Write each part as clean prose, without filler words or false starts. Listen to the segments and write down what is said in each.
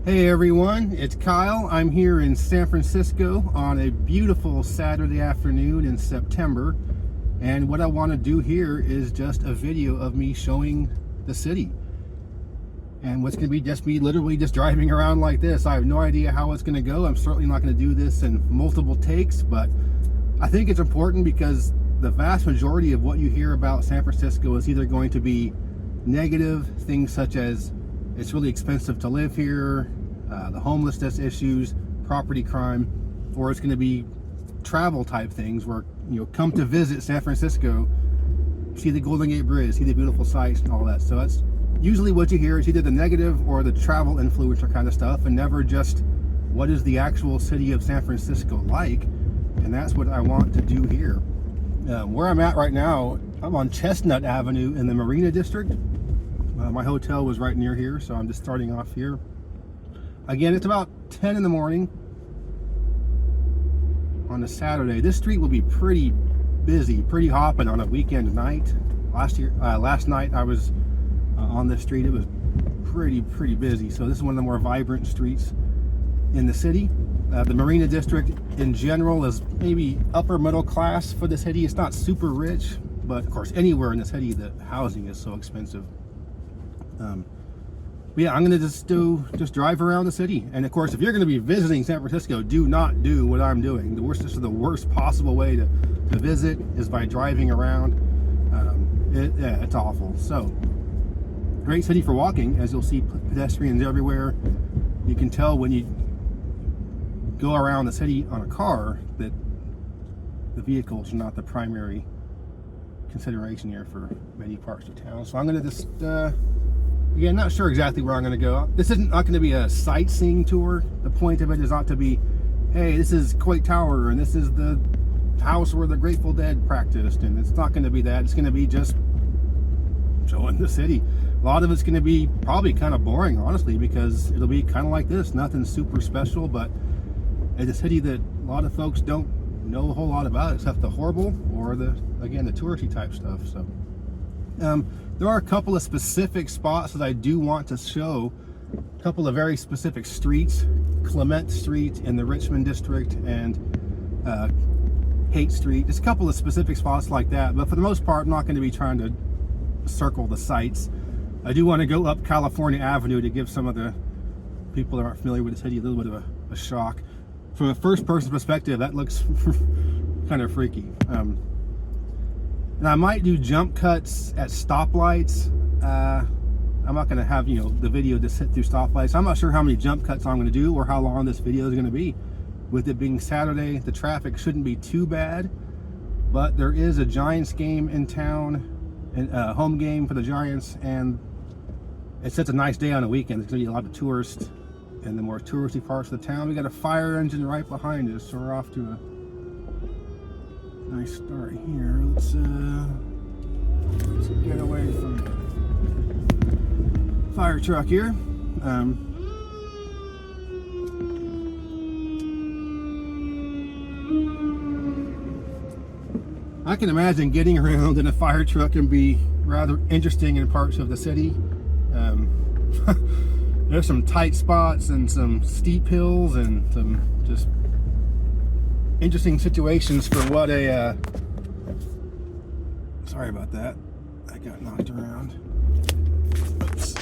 Hey everyone, it's Kyle. I'm here in San Francisco on a beautiful Saturday afternoon in September, and what I want to do here is just a video of me showing the city. And what's going to be just me literally just driving around like this. I have no idea how it's going to go. I'm certainly not going to do this in multiple takes, but I think it's important because the vast majority of what you hear about San Francisco is either going to be negative, things such as it's really expensive to live here, the homelessness issues, property crime, or it's going to be travel type things where, you know, come to visit San Francisco, see the Golden Gate Bridge, see the beautiful sights and all that. So that's usually what you hear is either the negative or the travel influencer kind of stuff, and never just what is the actual city of San Francisco like. And that's what I want to do here. Where I'm at right now, I'm on Chestnut Avenue in the Marina District. My hotel was right near here, so I'm just starting off here. Again, it's about 10 in the morning on a Saturday. This street will be pretty busy, pretty hopping on a weekend night. Last night I was on this street. It was pretty busy. So this is one of the more vibrant streets in the city. The Marina District in general is maybe upper middle class for the city. It's not super rich, but of course anywhere in the city the housing is so expensive. Yeah, I'm gonna just drive around the city. And of course, if you're gonna be visiting San Francisco, do not do what I'm doing. This is the worst possible way to visit is by driving around. Yeah, it's awful. So great city for walking, as you'll see pedestrians everywhere. You can tell when you go around the city on a car that the vehicles are not the primary consideration here for many parts of town. So I'm gonna just again, not sure exactly where I'm going to go. This isn't not going to be a sightseeing tour. The point of it is not to be, hey, this is Coit Tower and this is the house where the Grateful Dead practiced, and it's not going to be that. It's going to be just showing the city. A lot of it's going to be probably kind of boring, honestly, because it'll be kind of like this. Nothing super special, but it's a city that a lot of folks don't know a whole lot about, except the horrible or the touristy type stuff. So there are a couple of specific spots that I do want to show. A couple of very specific streets, Clement Street in the Richmond district and Haight Street. Just a couple of specific spots like that. But for the most part, I'm not going to be trying to circle the sites. I do want to go up California Avenue to give some of the people that aren't familiar with the city a little bit of a shock. From a first person perspective, that looks kind of freaky. And I might do jump cuts at stoplights. I'm not going to have, you know, the video just sit through stoplights. I'm not sure how many jump cuts I'm going to do or how long this video is going to be. With it being Saturday, the traffic shouldn't be too bad. But there is a Giants game in town, a home game for the Giants, and it's such a nice day on a weekend. There's going to be a lot of tourists in the more touristy parts of the town. We got a fire engine right behind us, so we're off to a nice start here. Let's get away from the fire truck here. I can imagine getting around in a fire truck can be rather interesting in parts of the city. There's some tight spots and some steep hills and some just interesting situations for what a sorry about that, I got knocked around. Oops.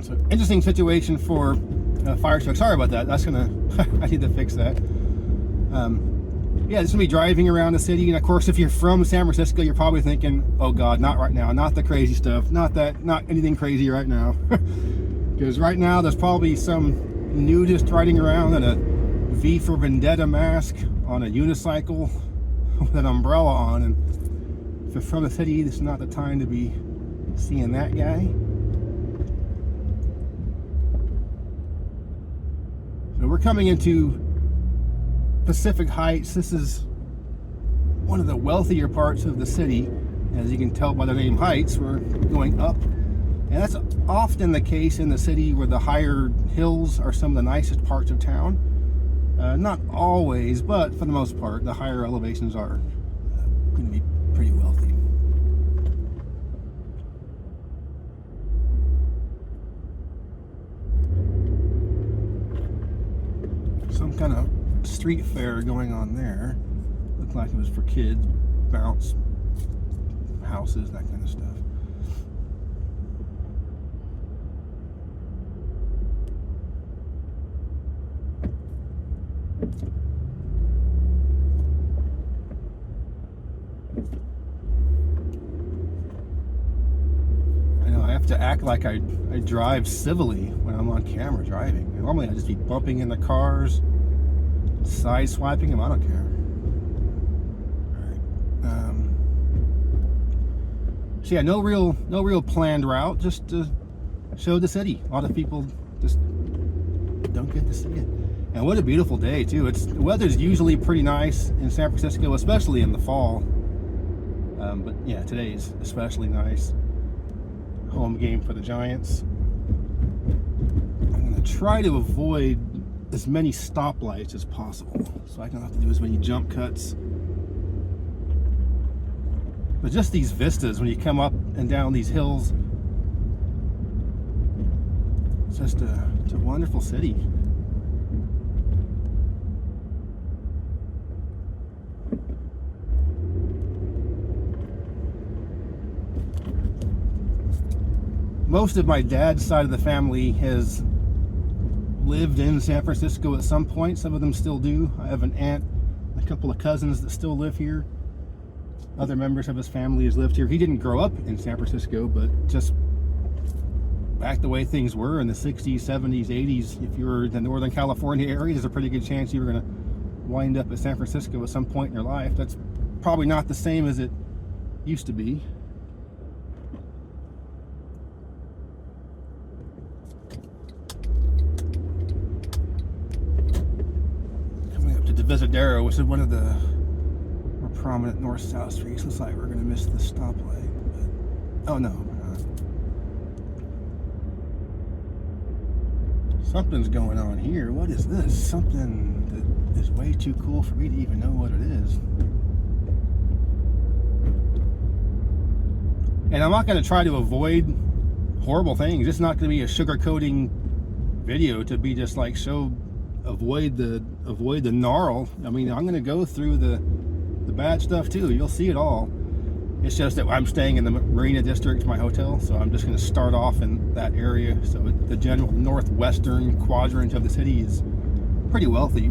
So interesting situation for a fire truck. Sorry about that. That's gonna I need to fix that. Yeah, just gonna be driving around the city, and of course if you're from San Francisco, you're probably thinking, oh god, not right now, not the crazy stuff, not anything crazy right now. Because right now there's probably some nudist riding around in a V for Vendetta mask on a unicycle with an umbrella on, and if you're from the city, this is not the time to be seeing that guy. So we're coming into Pacific Heights. This is one of the wealthier parts of the city. As you can tell by the name Heights, we're going up, and that's often the case in the city where the higher hills are some of the nicest parts of town. Not always, but for the most part, the higher elevations are going to be pretty wealthy. street fair going on there. Looked like it was for kids, bounce houses, that kind of stuff. To act like I drive civilly when I'm on camera driving. Normally I just be bumping into cars, side swiping them. I don't care. All right. So yeah, no real planned route. Just to show the city. A lot of people just don't get to see it. And what a beautiful day too. The weather's usually pretty nice in San Francisco, especially in the fall. But yeah, today's especially nice. Home game for the Giants. I'm going to try to avoid as many stoplights as possible so I don't have to do as many jump cuts. But just these vistas when you come up and down these hills, it's just it's a wonderful city. Most of my dad's side of the family has lived in San Francisco at some point. Some of them still do. I have an aunt, a couple of cousins that still live here. Other members of his family has lived here. He didn't grow up in San Francisco, but just back the way things were in the 60s, 70s, 80s, if you were in the Northern California area, there's a pretty good chance you were going to wind up at San Francisco at some point in your life. That's probably not the same as it used to be. Embarcadero, which is one of the more prominent north-south streets. Looks like we're going to miss the stoplight. But, oh no, we're not. Something's going on here. What is this? Something that is way too cool for me to even know what it is. And I'm not going to try to avoid horrible things. It's not going to be a sugarcoating video to be just like avoid the gnarl. I mean, I'm going to go through the bad stuff too. You'll see it all. It's just that I'm staying in the Marina District, my hotel, so I'm just going to start off in that area. So the general northwestern quadrant of the city is pretty wealthy,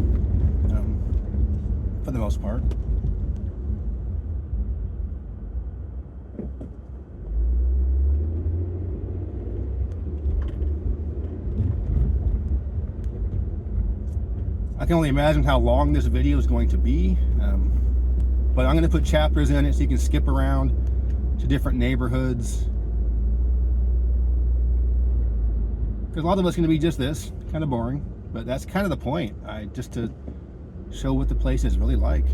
for the most part. I can only imagine how long this video is going to be, but I'm going to put chapters in it so you can skip around to different neighborhoods. Because a lot of it's going to be just this, kind of boring, but that's kind of the point. Just to show what the place is really like.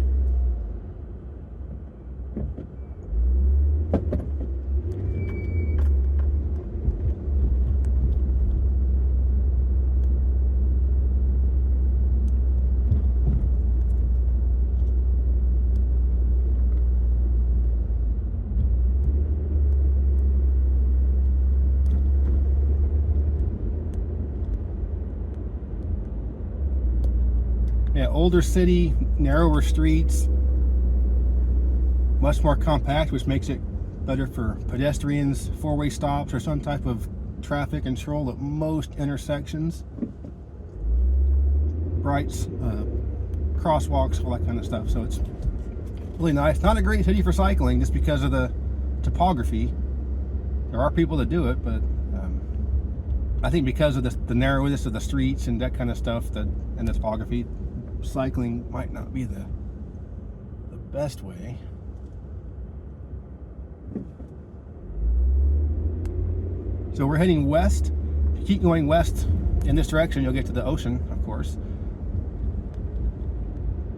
Yeah, older city, narrower streets, much more compact, which makes it better for pedestrians, four-way stops, or some type of traffic control at most intersections. Brights, crosswalks, all that kind of stuff. So it's really nice. Not a great city for cycling just because of the topography. There are people that do it, but I think because of the narrowness of the streets and that kind of stuff, and the topography, cycling might not be the best way. So we're heading west. If you keep going west in this direction, you'll get to the ocean, of course.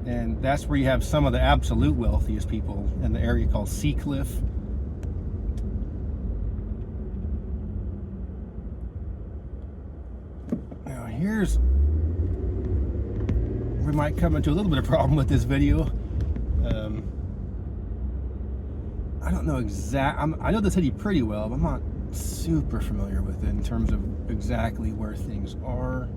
And that's where you have some of the absolute wealthiest people in the area called Seacliff. Now here's we might come into a little bit of problem with this video. I don't know I know the city pretty well, but I'm not super familiar with it in terms of exactly where things are.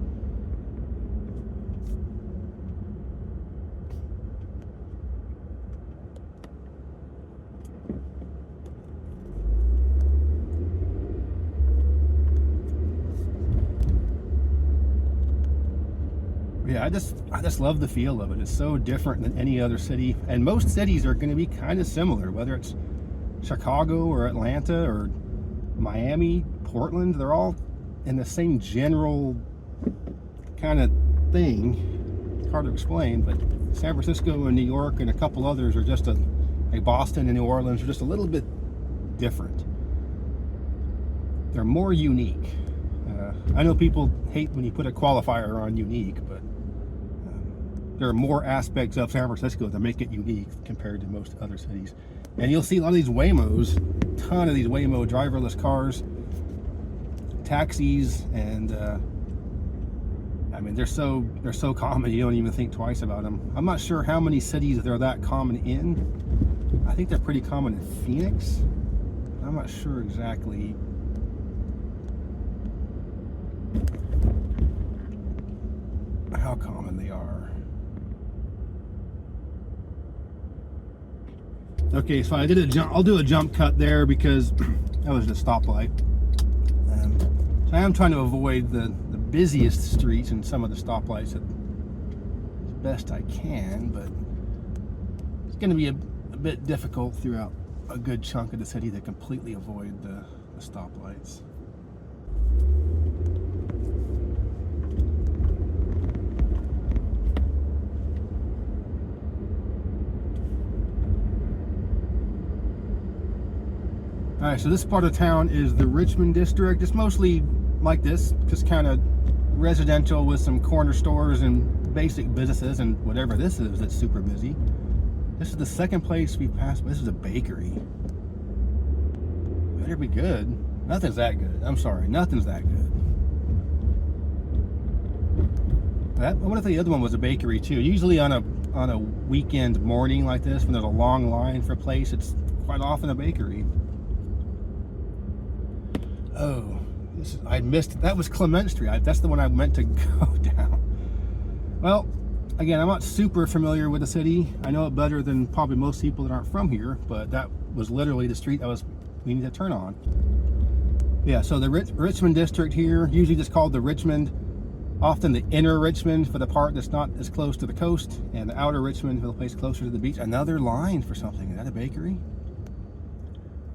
Yeah, I just love the feel of it. It's so different than any other city, and most cities are going to be kind of similar, whether it's Chicago or Atlanta or Miami, Portland. They're all in the same general kind of thing. It's hard to explain, but San Francisco and New York and a couple others are just like Boston and New Orleans are just a little bit different. They're more unique. I know people hate when you put a qualifier on unique, but there are more aspects of San Francisco that make it unique compared to most other cities. And you'll see a lot of these Waymos, a ton of these Waymo driverless cars, taxis, and I mean, they're so common you don't even think twice about them. I'm not sure how many cities they're that common in. I think they're pretty common in Phoenix. I'm not sure exactly. How common they are. Okay, so I did a jump. I'll do a jump cut there because that was a stoplight. So I am trying to avoid the busiest streets and some of the stoplights as best I can, but it's going to be a bit difficult throughout a good chunk of the city to completely avoid the stoplights. Alright, so this part of town is the Richmond District. It's mostly like this, just kind of residential with some corner stores and basic businesses and whatever this is that's super busy. This is the second place we passed. This is a bakery. Better be good. Nothing's that good. I'm sorry, nothing's that good. I wonder if the other one was a bakery too. Usually on a weekend morning like this, when there's a long line for a place, it's quite often a bakery. Oh, I missed. That was Clement Street. That's the one I meant to go down. Well, again, I'm not super familiar with the city. I know it better than probably most people that aren't from here, but that was literally the street we need to turn on. Yeah, so the Richmond District here, usually just called the Richmond, often the inner Richmond for the part that's not as close to the coast, and the outer Richmond for the place closer to the beach. Another line for something. Is that a bakery?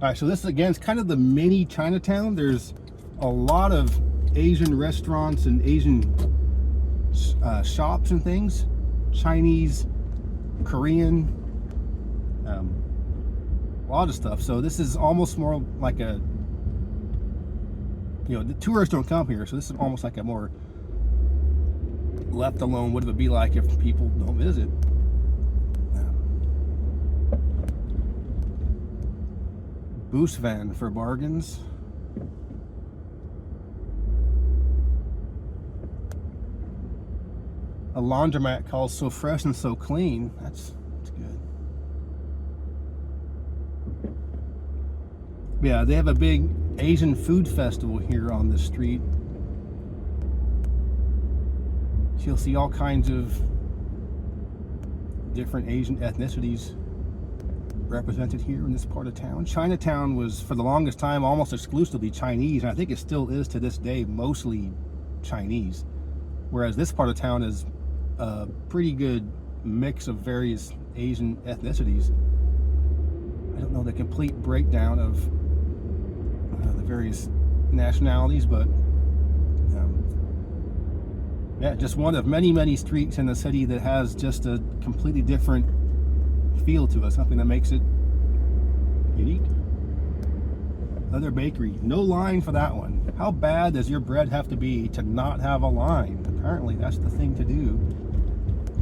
All right, so this again is kind of the mini Chinatown. There's a lot of Asian restaurants and Asian shops and things, Chinese, Korean, a lot of stuff. So this is almost more like a, the tourists don't come here, so this is almost like a more left alone. What would it be like if people don't visit? Boost van for bargains. A laundromat called So Fresh and So Clean. That's good. Yeah, they have a big Asian food festival here on this street. You'll see all kinds of different Asian ethnicities represented here in this part of town. Chinatown was, for the longest time, almost exclusively Chinese, and I think it still is to this day, mostly Chinese. Whereas this part of town is a pretty good mix of various Asian ethnicities. I don't know the complete breakdown of the various nationalities, but yeah, just one of many streets in the city that has just a completely different feel to it, something that makes it unique. Another bakery, no line for that one. How bad does your bread have to be to not have a line? Apparently that's the thing to do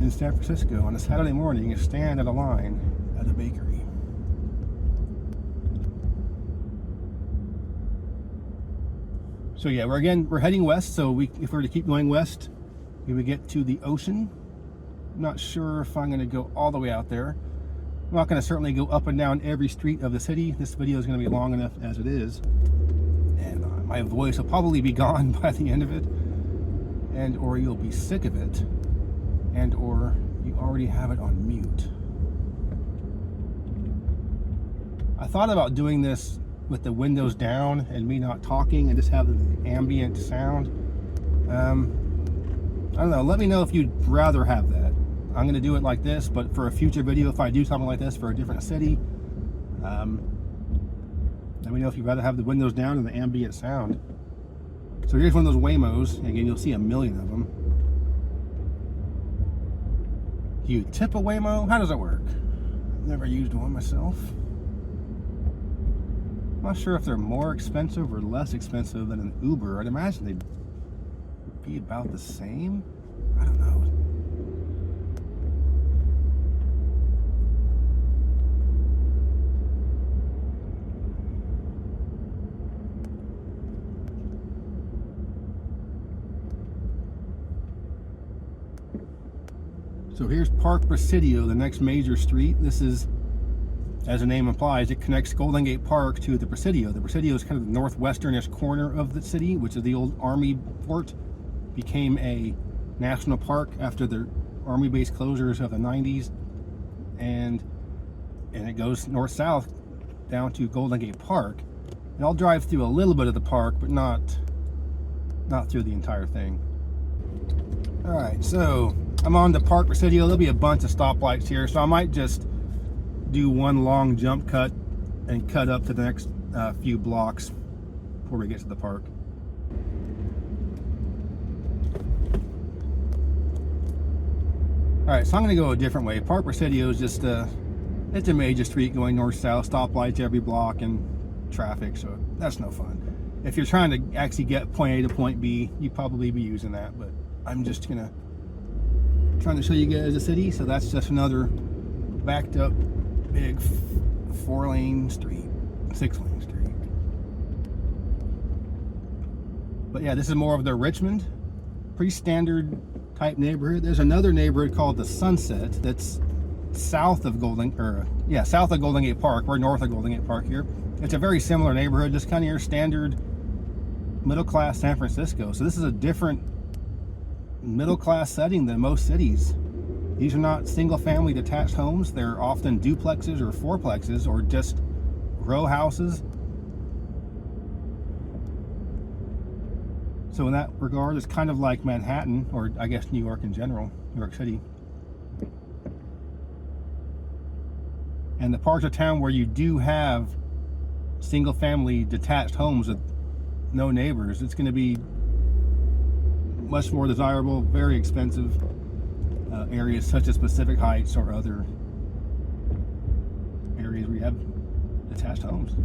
in San Francisco on a Saturday morning, is stand at a line at a bakery. So yeah, we're heading west, so if we were to keep going west, we would get to the ocean. I'm not sure if I'm going to go all the way out there. I'm not going to certainly go up and down every street of the city. This video is going to be long enough as it is, and my voice will probably be gone by the end of it, and or you'll be sick of it, and or you already have it on mute. I thought about doing this with the windows down and me not talking and just have the ambient sound. I don't know. Let me know if you'd rather have that. I'm going to do it like this, but for a future video, if I do something like this for a different city, let me know if you'd rather have the windows down and the ambient sound. So here's one of those Waymos. Again, you'll see a million of them. Do you tip a Waymo? How does that work? Never used one myself. I'm not sure if they're more expensive or less expensive than an Uber. I'd imagine they'd be about the same. I don't know. So here's Park Presidio, the next major street. This is, as the name implies, it connects Golden Gate Park to the Presidio. The Presidio is kind of the northwesternish corner of the city, which is the old Army fort. Became a national park after the Army base closures of the 90s. And it goes north-south down to Golden Gate Park. And I'll drive through a little bit of the park, but not through the entire thing. All right, so I'm on the Park Presidio. There'll be a bunch of stoplights here, so I might just do one long jump cut and cut up to the next few blocks before we get to the park. All right, so I'm going to go a different way. Park Presidio is just it's a major street going north-south, stoplights every block and traffic, so that's no fun. If you're trying to actually get point A to point B, you'd probably be using that, but I'm just trying to show you guys the city. So that's just another backed up big 4-lane street, 6-lane street. But yeah, this is more of the Richmond, pretty standard type neighborhood. There's another neighborhood called the Sunset that's south of Golden Gate Park. We're north of Golden Gate Park here. It's a very similar neighborhood, just kind of your standard middle class San Francisco. So this is a different middle class setting than most cities. These are not single family detached homes. They're often duplexes or fourplexes or just row houses. So in that regard, it's kind of like Manhattan, or I guess New York in general, New York City. And the parts of town where you do have single family detached homes with no neighbors, it's going to be much more desirable, very expensive areas such as Pacific Heights or other areas where you have detached homes.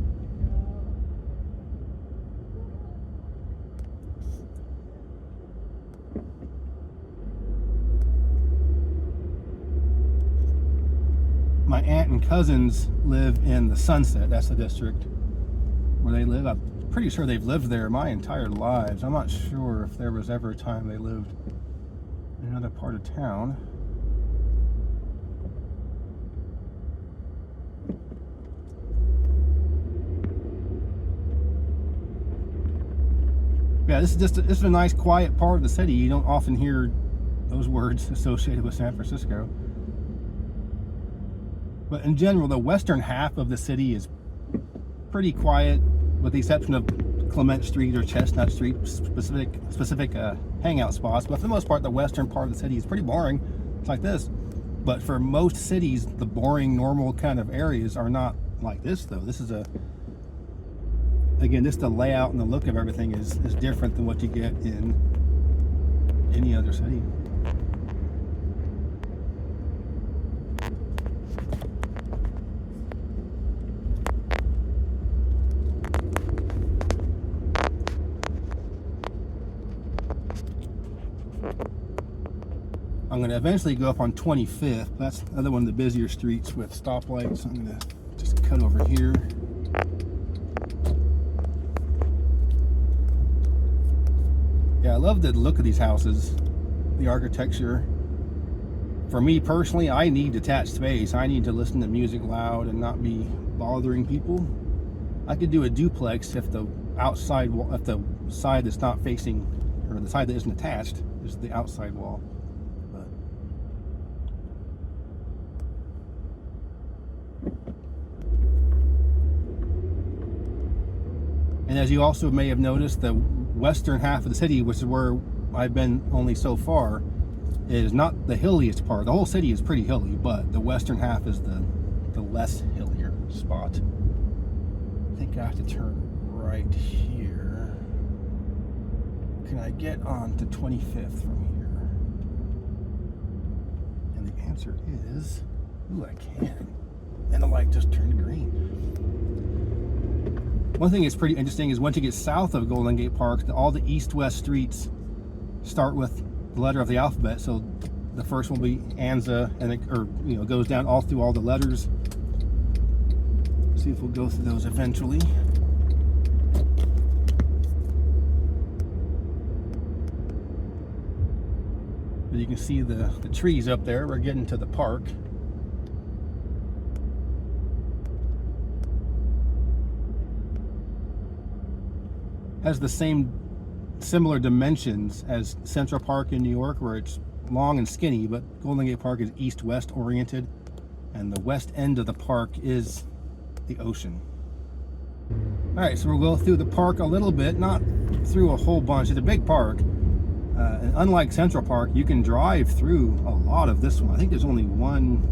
My aunt and cousins live in the Sunset. That's the district where they live. I'm pretty sure they've lived there my entire lives. I'm not sure if there was ever a time they lived in another part of town. Yeah, this is a nice quiet part of the city. You don't often hear those words associated with San Francisco. But in general, the western half of the city is pretty quiet, with the exception of Clement Street or Chestnut Street, specific hangout spots. But for the most part, the western part of the city is pretty boring. It's like this. But for most cities, the boring, normal kind of areas are not like this, though. This is again, just the layout and the look of everything is different than what you get in any other city. I'm going to eventually go up on 25th. That's another one of the busier streets with stoplights. I'm going to just cut over here. Yeah, I love the look of these houses, the architecture. For me personally, I need detached space. I need to listen to music loud and not be bothering people. I could do a duplex if the outside wall, if the side that's not facing, or the side that isn't attached, is the outside wall. And as you also may have noticed, the western half of the city, which is where I've been only so far, is not the hilliest part. The whole city is pretty hilly, but the western half is the less hillier spot. I think I have to turn right here. Can I get on to 25th from here? And the answer is, ooh, I can. And the light just turned green. One thing that's pretty interesting is once you get south of Golden Gate Park, all the east-west streets start with the letter of the alphabet. So the first one will be Anza, and it goes down all through all the letters. See if we'll go through those eventually. But you can see the trees up there. We're getting to the park. Has the similar dimensions as Central Park in New York, where it's long and skinny, but Golden Gate Park is east-west oriented, and the west end of the park is the ocean. All right, so we'll go through the park a little bit, not through a whole bunch. It's a big park, and unlike Central Park, you can drive through a lot of this one. I think there's only one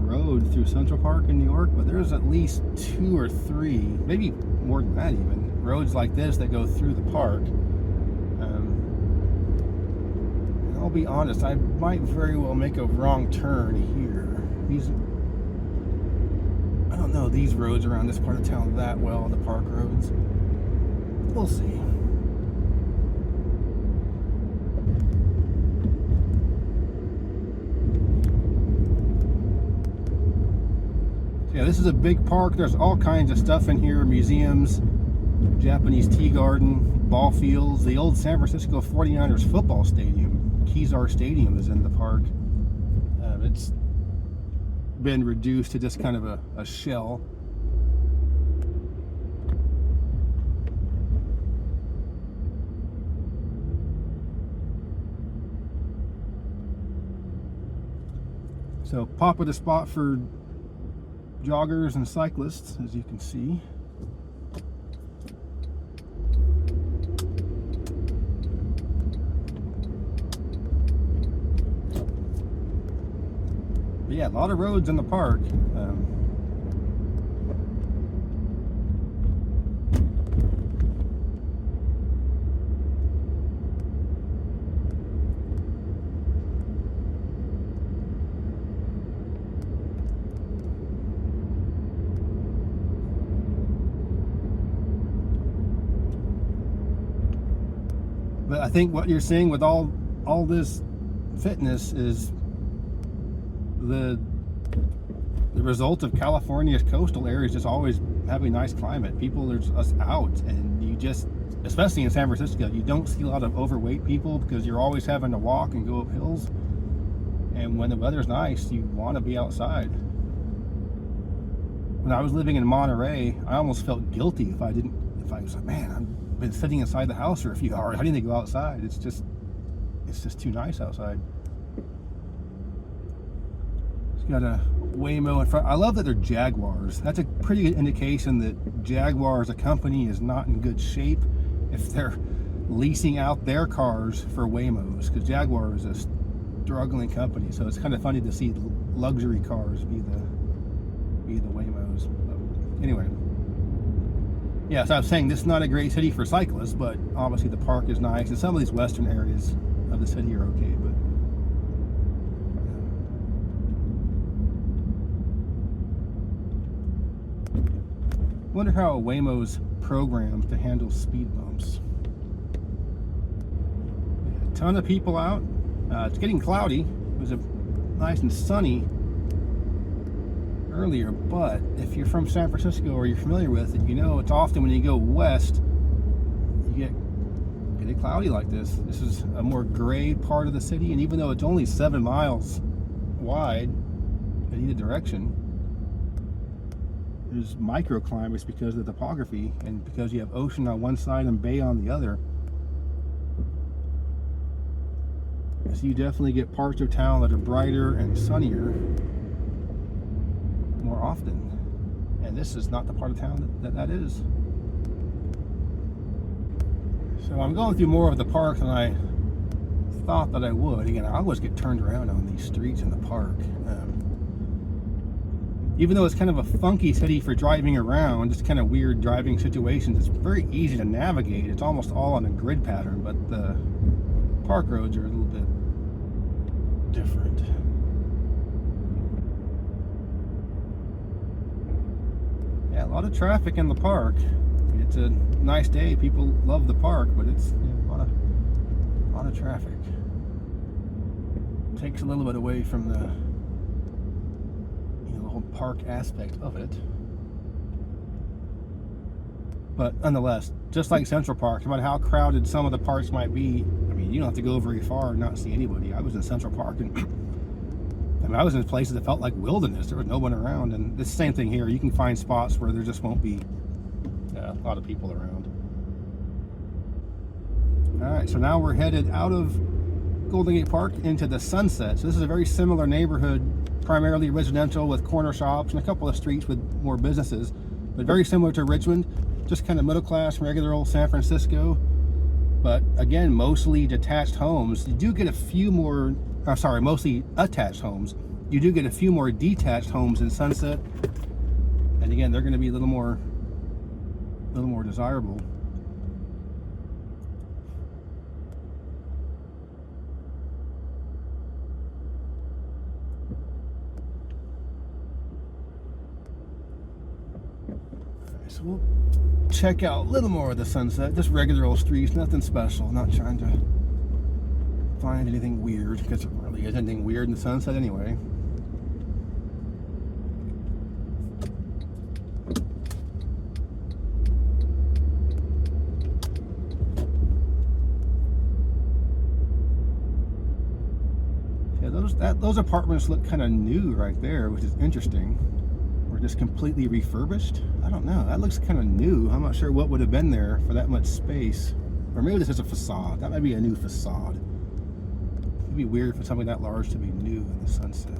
road through Central Park in New York, but there's at least 2 or 3, maybe more than that even, roads like this that go through the park. I'll be honest, I might very well make a wrong turn here. I don't know these roads around this part of town that well, the park roads. We'll see. Yeah, this is a big park. There's all kinds of stuff in here, museums, Japanese tea garden, ball fields. The old San Francisco 49ers football stadium, Kezar Stadium, is in the park. It's been reduced to just kind of a shell. So popular spot for joggers and cyclists, as you can see. But yeah, a lot of roads in the park. But I think what you're seeing with all this fitness is the result of California's coastal areas just always having nice climate. People are just out, and you just, especially in San Francisco, you don't see a lot of overweight people because you're always having to walk and go up hills. And when the weather's nice, you want to be outside. When I was living in Monterey, I almost felt guilty if I was like, man, I've been sitting inside the house for a few hours. I need to go outside. It's just too nice outside. Got a Waymo in front. I love that they're Jaguars. That's a pretty good indication that Jaguar as a company is not in good shape if they're leasing out their cars for Waymos, because Jaguar is a struggling company. So it's kind of funny to see luxury cars be the Waymos. But anyway, yeah, so I was saying this is not a great city for cyclists, but obviously the park is nice, and some of these western areas of the city are okay. But I wonder how a Waymo's programmed to handle speed bumps. A ton of people out. It's getting cloudy. It was nice and sunny earlier, but if you're from San Francisco or you're familiar with it, you know it's often when you go west, you get it cloudy like this. This is a more gray part of the city, and even though it's only 7 miles wide in either direction, there's microclimates because of the topography and because you have ocean on one side and bay on the other. So you definitely get parts of town that are brighter and sunnier more often. And this is not the part of town that is. So I'm going through more of the park than I thought that I would. Again, I always get turned around on these streets in the park. Even though it's kind of a funky city for driving around, just kind of weird driving situations, it's very easy to navigate. It's almost all on a grid pattern, but the park roads are a little bit different. Yeah, a lot of traffic in the park. It's a nice day. People love the park, but it's a lot of traffic. Takes a little bit away from the whole park aspect of it. But nonetheless, just like Central Park, no matter how crowded some of the parks might be, I mean, you don't have to go very far and not see anybody. I was in Central Park, and I mean, I was in places that felt like wilderness. There was no one around, and it's the same thing here. You can find spots where there just won't be a lot of people around. All right, so now we're headed out of Golden Gate Park into the Sunset. So this is a very similar neighborhood, primarily residential with corner shops and a couple of streets with more businesses, but very similar to Richmond, just kind of middle class, regular old San Francisco. But again, mostly detached homes. You do get a few more, mostly attached homes. You do get a few more detached homes in Sunset. And again, they're going to be a little more desirable. So we'll check out a little more of the Sunset, just regular old streets, nothing special. Not trying to find anything weird, because it really isn't anything weird in the Sunset anyway. Yeah, those apartments look kind of new right there, which is interesting. Or just completely refurbished. I don't know. That looks kind of new. I'm not sure what would have been there for that much space. Or maybe this is a facade. That might be a new facade. It'd be weird for something that large to be new in the Sunset.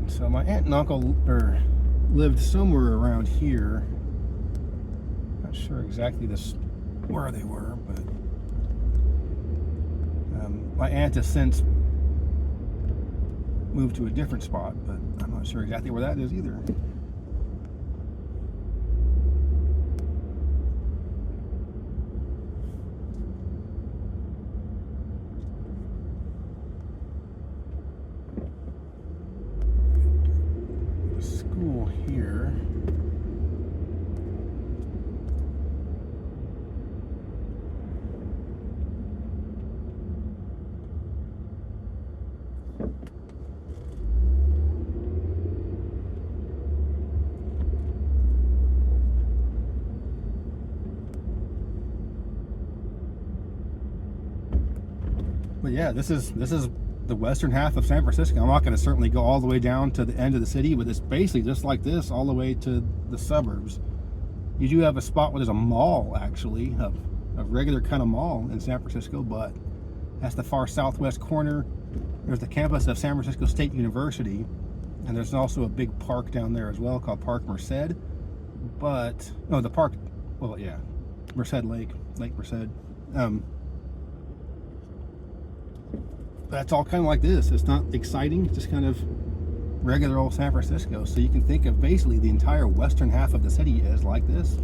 So my aunt and uncle lived somewhere around here. Not sure exactly where they were, but my aunt has since moved to a different spot, but I'm not sure exactly where that is either. The school here. But yeah, this is the western half of San Francisco. I'm not going to certainly go all the way down to the end of the city, but it's basically just like this all the way to the suburbs. You do have a spot where there's a mall, actually, a regular kind of mall in San Francisco, but that's the far southwest corner. There's the campus of San Francisco State University, and there's also a big park down there as well called Park Merced. But, no, the park, well, yeah, Merced Lake Merced. That's all kind of like this. It's not exciting, it's just kind of regular old San Francisco. So you can think of basically the entire western half of the city as like this.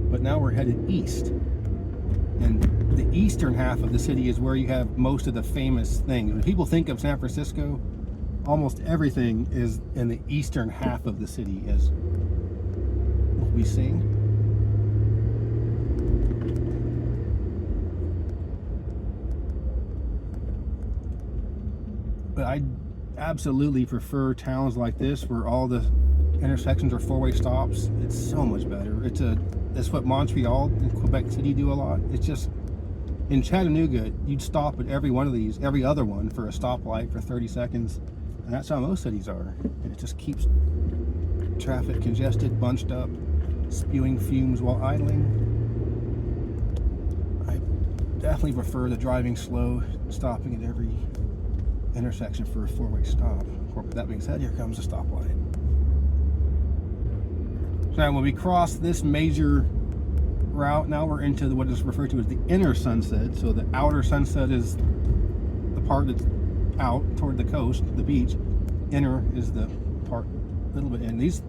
But now we're headed east. And the eastern half of the city is where you have most of the famous things. When people think of San Francisco, almost everything is in the eastern half of the city, as we'll be seeing. But I absolutely prefer towns like this where all the intersections are four-way stops. It's so much better. It's what Montreal and Quebec City do a lot. It's just, in Chattanooga, you'd stop at every one of these, every other one, for a stoplight for 30 seconds. And that's how most cities are. And it just keeps traffic congested, bunched up, spewing fumes while idling. I definitely prefer the driving slow, stopping at every intersection for a four-way stop. With that being said, here comes the stoplight. So now when we cross this major route, now we're into what is referred to as the inner sunset. So the outer sunset is the part that's out toward the coast, the beach. Inner is the part a little bit in. These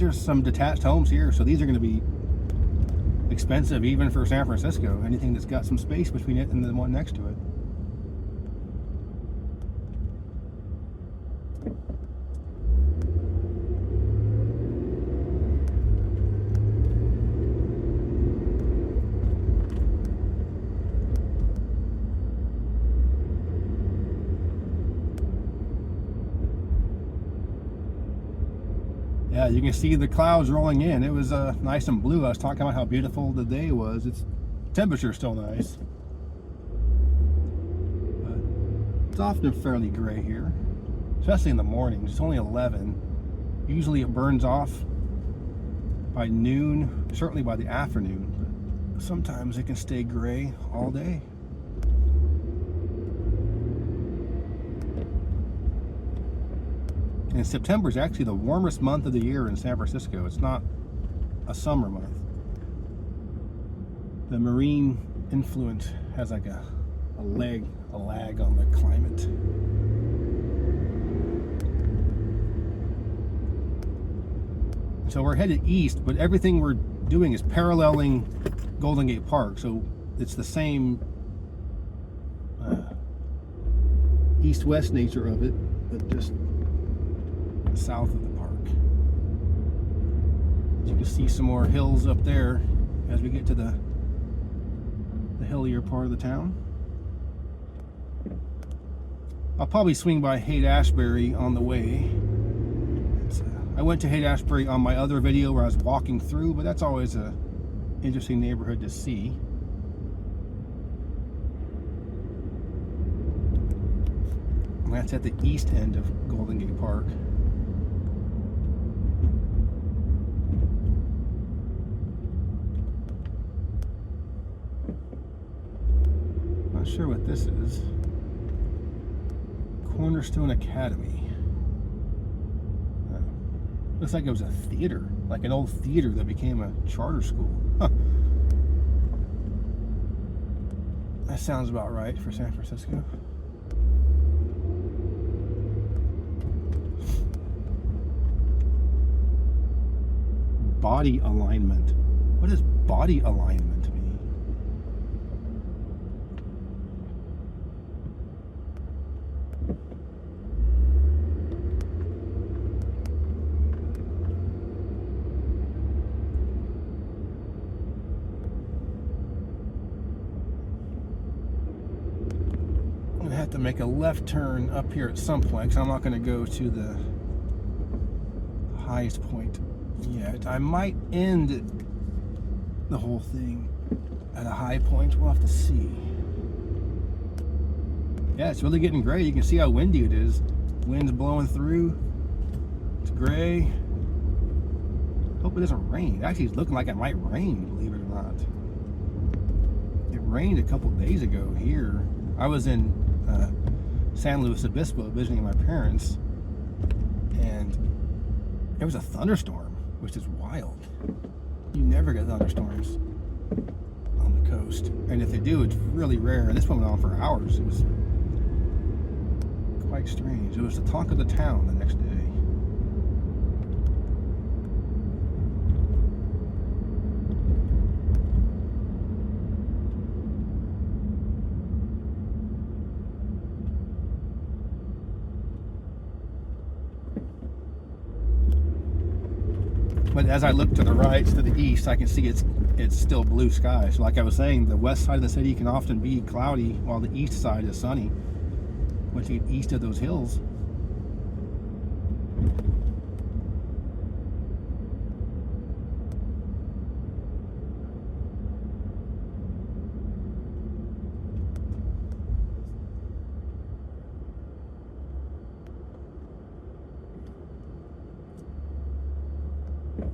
are some detached homes here, so these are going to be expensive even for San Francisco. Anything that's got some space between it and the one next to it. Yeah, you can see the clouds rolling in. It was nice and blue. I was talking about how beautiful the day was. It's temperature's still nice, but it's often fairly gray here, especially in the mornings. It's only 11. Usually it burns off by noon, certainly by the afternoon, but sometimes it can stay gray all day. And September is actually the warmest month of the year in San Francisco. It's not a summer month. The marine influence has like a lag on the climate. So we're headed east, but everything we're doing is paralleling Golden Gate Park. So it's the same east-west nature of it, but just south of the park. As you can see some more hills up there as we get to the hillier part of the town. I'll probably swing by Haight-Ashbury on the way. I went to Haight-Ashbury on my other video where I was walking through, but that's always a interesting neighborhood to see. And that's at the east end of Golden Gate Park. Not sure what this is. Cornerstone Academy. Looks like it was a theater, like an old theater that became a charter school. Huh. That sounds about right for San Francisco. Body alignment. What does body alignment mean? I'm gonna have to make a left turn up here at some point, because I'm not going to go to the highest point yet. I might end the whole thing at a high point. We'll have to see. Yeah, it's really getting gray. You can see how windy it is. Wind's blowing through. It's gray. Hope it doesn't rain. Actually, it's looking like it might rain, believe it or not. It rained a couple days ago here. I was in San Luis Obispo visiting my parents, and there was a thunderstorm, which is wild. You never get thunderstorms on the coast, and if they do, it's really rare. And this one went on for hours. It was quite strange. It was the talk of the town the next day. But as I look to the right, to the east, I can see it's still blue sky. So like I was saying, the west side of the city can often be cloudy while the east side is sunny. Once you get east of those hills.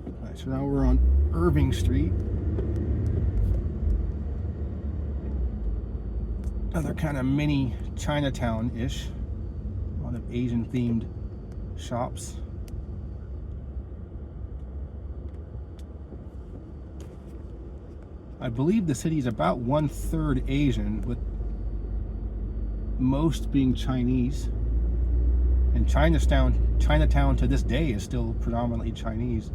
All right, so now we're on Irving Street. Another kind of mini Chinatown-ish. A lot of Asian-themed shops. I believe the city is about 1/3 Asian, with most being Chinese. And Chinatown to this day is still predominantly Chinese.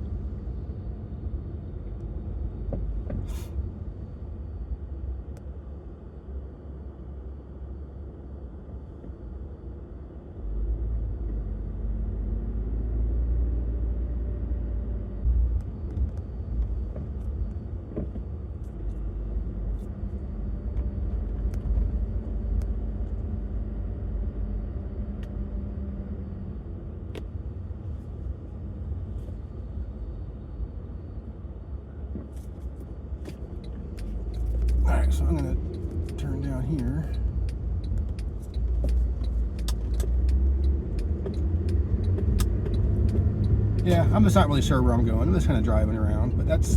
Alright, so I'm going to turn down here. Yeah, I'm just not really sure where I'm going. I'm just kind of driving around, but that's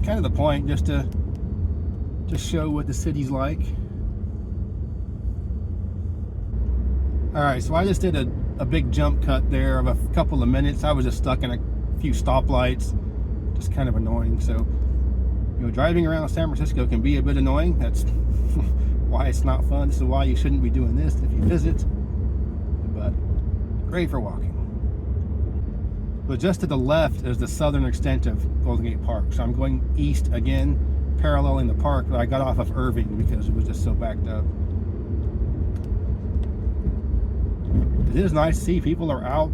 kind of the point, just to show what the city's like. Alright, so I just did a big jump cut there of a couple of minutes. I was just stuck in a few stoplights. Just kind of annoying. So, you know, driving around San Francisco can be a bit annoying. That's why it's not fun. This is why you shouldn't be doing this if you visit. But great for walking. But just to the left is the southern extent of Golden Gate Park. So I'm going east again, paralleling the park, but I got off of Irving because it was just so backed up. It is nice to see people are out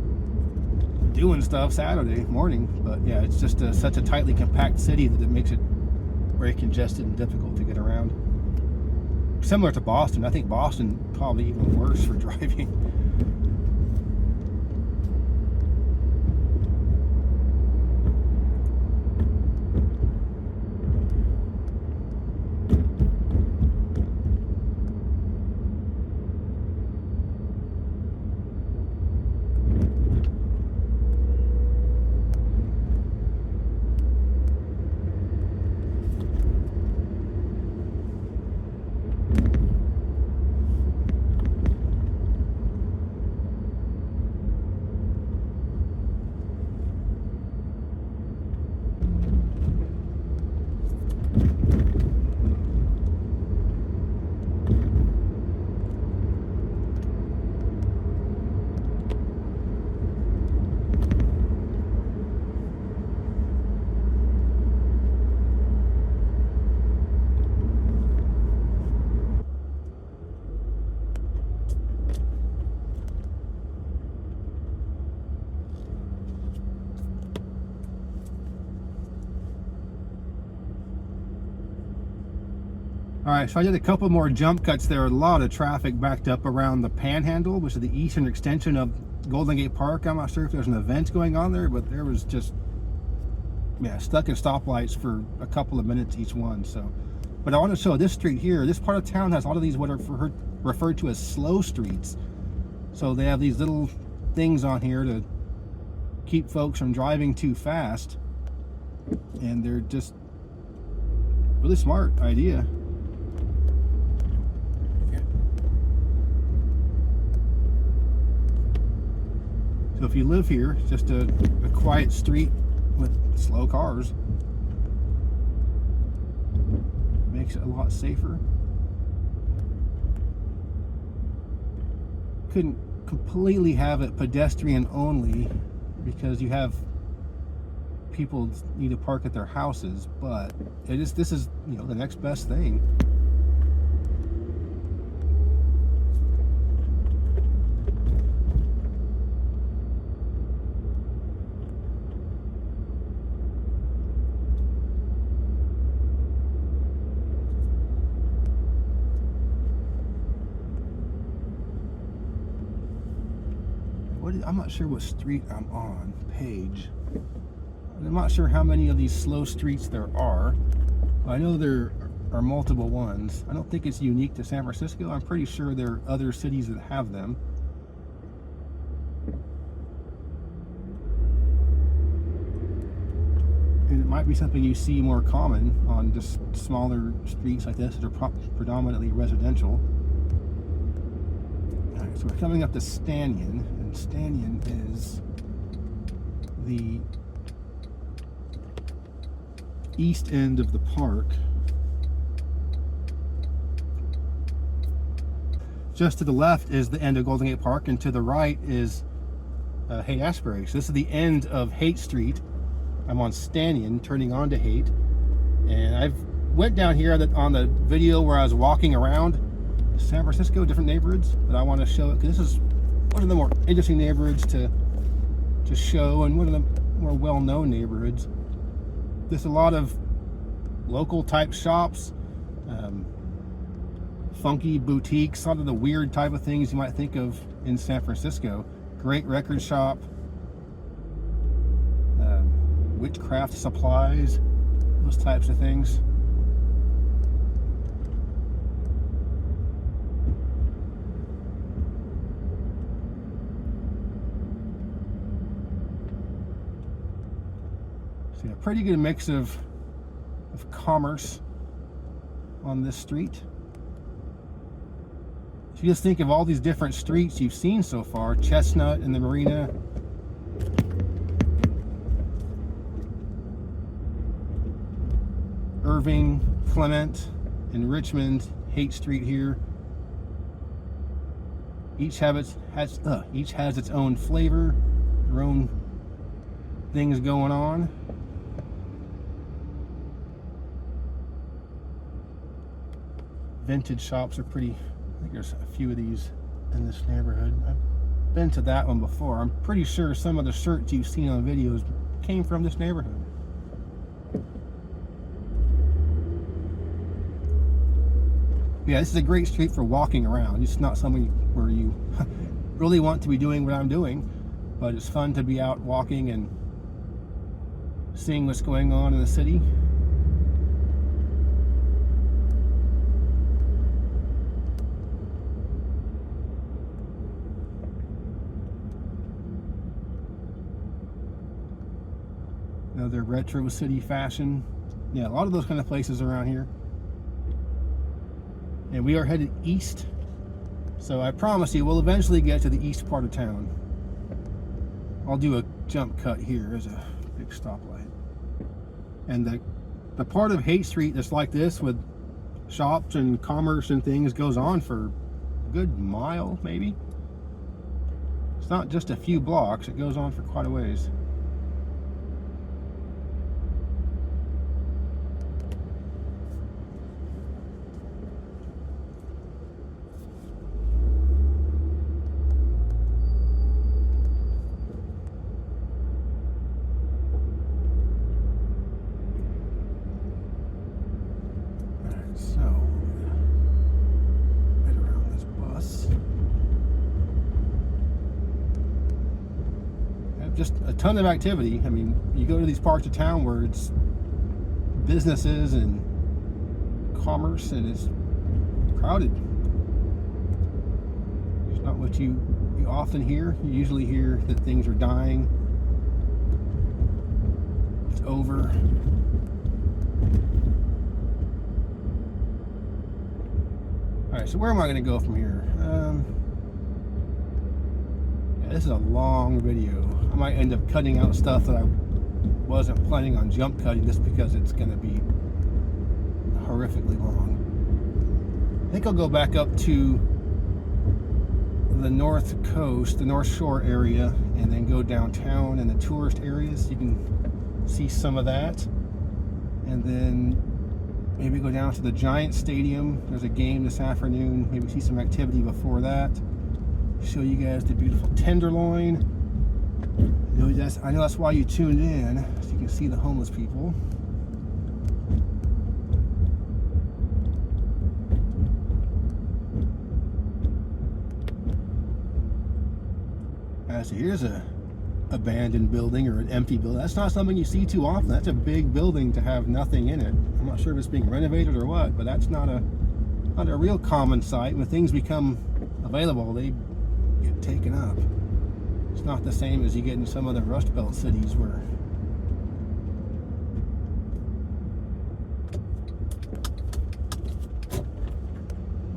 doing stuff Saturday morning, but yeah, it's just such a tightly compact city that it makes it very congested and difficult to get around. Similar to Boston. I think Boston probably even worse for driving. Alright, so I did a couple more jump cuts there. A lot of traffic backed up around the Panhandle, which is the eastern extension of Golden Gate Park. I'm not sure if there's an event going on there, but there was just, yeah, stuck in stoplights for a couple of minutes each one. So, but I want to show this street here. This part of town has a lot of these what are referred to as slow streets. So they have these little things on here to keep folks from driving too fast. And they're just really smart idea. So if you live here, it's just a quiet street with slow cars. Makes it a lot safer. Couldn't completely have it pedestrian only because you have people need to park at their houses, but this is, you know, the next best thing. I'm not sure what street I'm on, Page. I'm not sure how many of these slow streets there are. I know there are multiple ones. I don't think it's unique to San Francisco. I'm pretty sure there are other cities that have them. might be something you see more common on just smaller streets like this that are predominantly residential. All right, so we're coming up to Stannion, and Stannion is the east end of the park. Just to the left is the end of Golden Gate Park, and to the right is Haight-Ashbury. So this is the end of Haight Street. I'm on Stannion, turning onto Haight, and I've went down here on the video where I was walking around San Francisco, different neighborhoods, but I want to show it because this is one of the more interesting neighborhoods to show, and one of the more well-known neighborhoods. There's a lot of local type shops, funky boutiques, a lot of the weird type of things you might think of in San Francisco. Great record shop, witchcraft supplies, those types of things. So yeah, pretty good mix of commerce on this street. If you just think of all these different streets you've seen so far, Chestnut and the Marina, Irving, Clement, and Richmond, Haight Street here. Each has its own flavor, their own things going on. Vintage shops are pretty. I think there's a few of these in this neighborhood. I've been to that one before. I'm pretty sure some of the shirts you've seen on videos came from this neighborhood. Yeah, this is a great street for walking around. It's not something where you really want to be doing what I'm doing, but it's fun to be out walking and seeing what's going on in the city. Another retro city fashion. Yeah, a lot of those kind of places around here. And we are headed east. So I promise you, we'll eventually get to the east part of town. I'll do a jump cut here as a big stoplight. And the part of Haight Street that's like this with shops and commerce and things goes on for a good mile, maybe. It's not just a few blocks, it goes on for quite a ways. Just a ton of activity. I mean, you go to these parts of town where it's businesses and commerce and it's crowded. It's not what you often hear. You usually hear that things are dying. It's over. All right, so where am I going to go from here? This is a long video. I might end up cutting out stuff that I wasn't planning on jump cutting just because it's going to be horrifically long. I think I'll go back up to the north coast, the North Shore area, and then go downtown and the tourist areas. You can see some of that. And then maybe go down to the Giant Stadium. There's a game this afternoon. Maybe see some activity before that. Show you guys the beautiful Tenderloin. I know that's why you tuned in, so you can see the homeless people. So here's a abandoned building or an empty building. That's not something you see too often. That's a big building to have nothing in it. I'm not sure if it's being renovated or what, but that's not a real common sight. When things become available, they get taken up. It's not the same as you get in some other Rust Belt cities where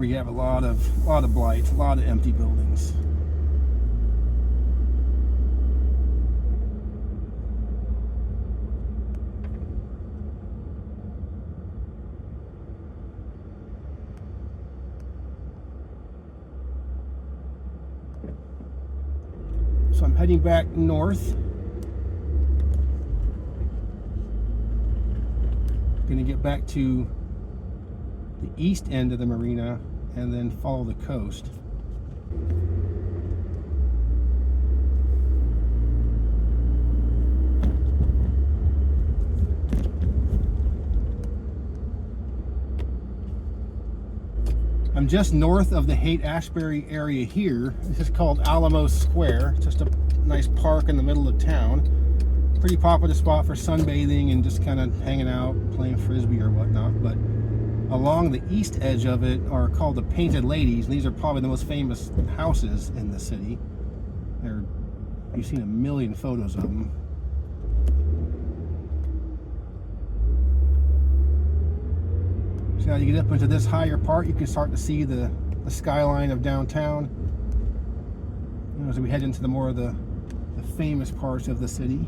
where you have a lot of blight, a lot of empty buildings. So I'm heading back north. Gonna get back to the east end of the marina and then follow the coast. I'm just north of the Haight-Ashbury area here. This is called Alamo Square. It's just a nice park in the middle of town. Pretty popular spot for sunbathing and just kind of hanging out, playing frisbee or whatnot. But along the east edge of it are called the Painted Ladies. And these are probably the most famous houses in the city. You've seen a million photos of them. So now you get up into this higher part, you can start to see the skyline of downtown. You know, as we head into the more of the famous parts of the city.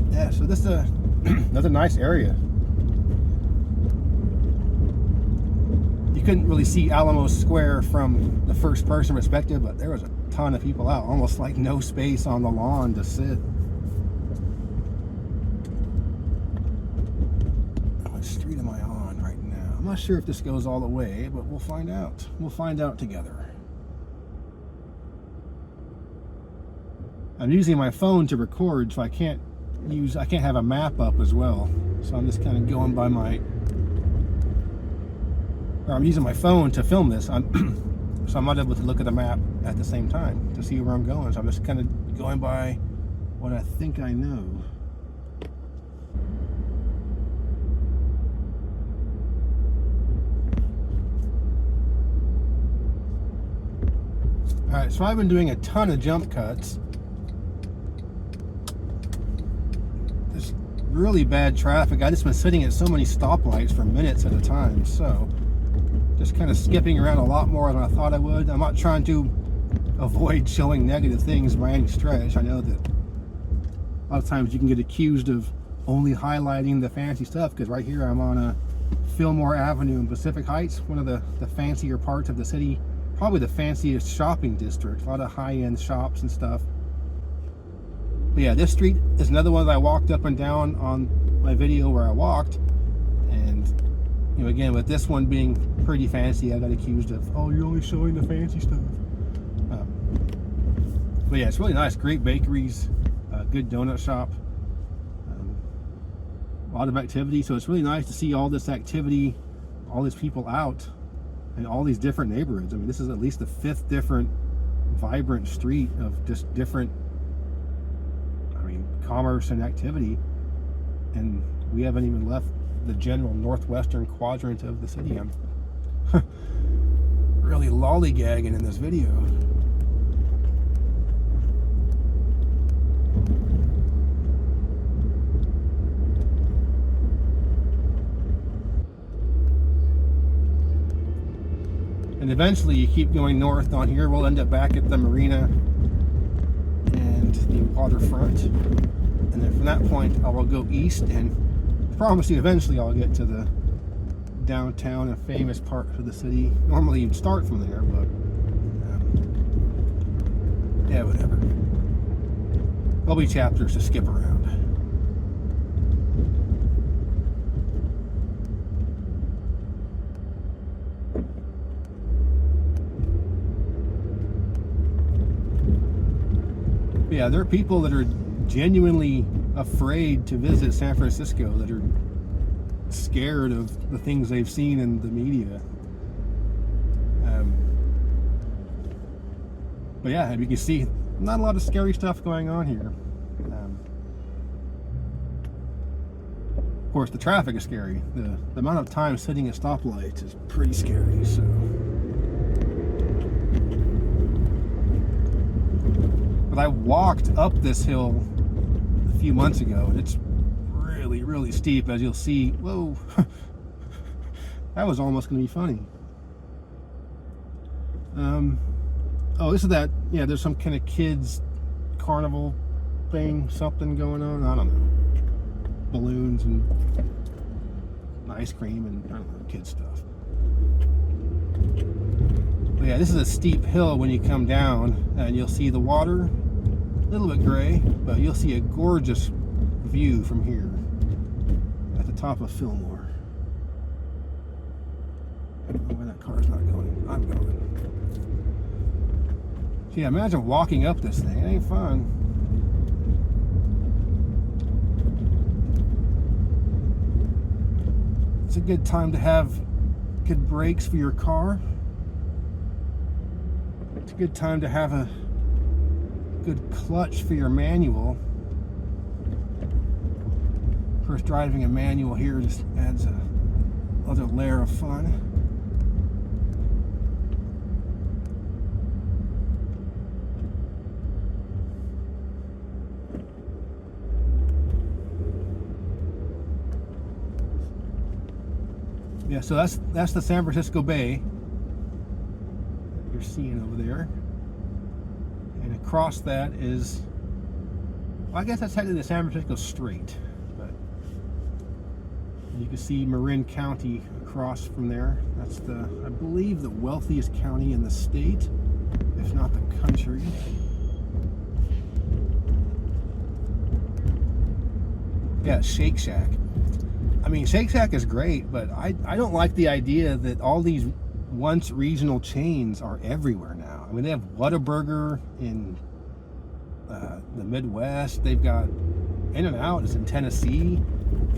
Yeah, so this is another nice area. You couldn't really see Alamo Square from the first person perspective, but there was a ton of people out, almost like no space on the lawn to sit. What street am I on right now? I'm not sure if this goes all the way, but we'll find out. We'll find out together. I'm using my phone to record, so I can't have a map up as well. So I'm just kind of going by I'm using my phone to film this. So I'm not able to look at the map at the same time to see where I'm going. So I'm just kind of going by what I think I know. All right, so I've been doing a ton of jump cuts. There's really bad traffic. I just been sitting at so many stoplights for minutes at a time, so just kind of skipping around a lot more than I thought I would. I'm not trying to avoid showing negative things by any stretch. I know that a lot of times you can get accused of only highlighting the fancy stuff, because right here I'm on a Fillmore Avenue in Pacific Heights, one of the fancier parts of the city, probably the fanciest shopping district, a lot of high-end shops and stuff. But yeah, this street is another one that I walked up and down on my video where I walked, and you know, again, with this one being pretty fancy, I got accused of, oh, you're only showing the fancy stuff. But yeah, it's really nice. Great bakeries, good donut shop, a lot of activity. So it's really nice to see all this activity, all these people out in all these different neighborhoods. I mean, this is at least the 5th different vibrant street of just different, commerce and activity. And we haven't even left the general northwestern quadrant of the city. I'm really lollygagging in this video. And eventually you keep going north on here, we'll end up back at the marina and the waterfront. And then from that point I will go east, and I promise you eventually I'll get to the downtown and famous part of the city. Normally you'd start from there, but yeah, whatever. There'll be chapters to skip around. But yeah, there are people that are genuinely afraid to visit San Francisco, that are scared of the things they've seen in the media. But yeah, you can see not a lot of scary stuff going on here. Of course, the traffic is scary. The amount of time sitting at stoplights is pretty scary. So, but I walked up this hill a few months ago, and it's really, really steep, as you'll see. Whoa, that was almost going to be funny. Oh, this is that. Yeah, there's some kind of kids carnival thing, something going on. I don't know. Balloons and ice cream and I don't know, kid stuff. But yeah, this is a steep hill when you come down, and you'll see the water, a little bit gray, but you'll see a gorgeous view from here at the top of Fillmore. I don't know why that car's not going. I'm going. So yeah, imagine walking up this thing. It ain't fun. It's a good time to have good brakes for your car. It's a good time to have a good clutch for your manual. Of course, driving a manual here just adds another layer of fun. Yeah, so that's the San Francisco Bay you're seeing over there, and across that is, well, I guess that's technically the San Francisco Strait, but you can see Marin County across from there. That's I believe, the wealthiest county in the state, if not the country. Yeah, Shake Shack. I mean, Shake Shack is great, but I don't like the idea that all these once regional chains are everywhere now. I mean, they have Whataburger in the Midwest. They've got In-N-Out is in Tennessee.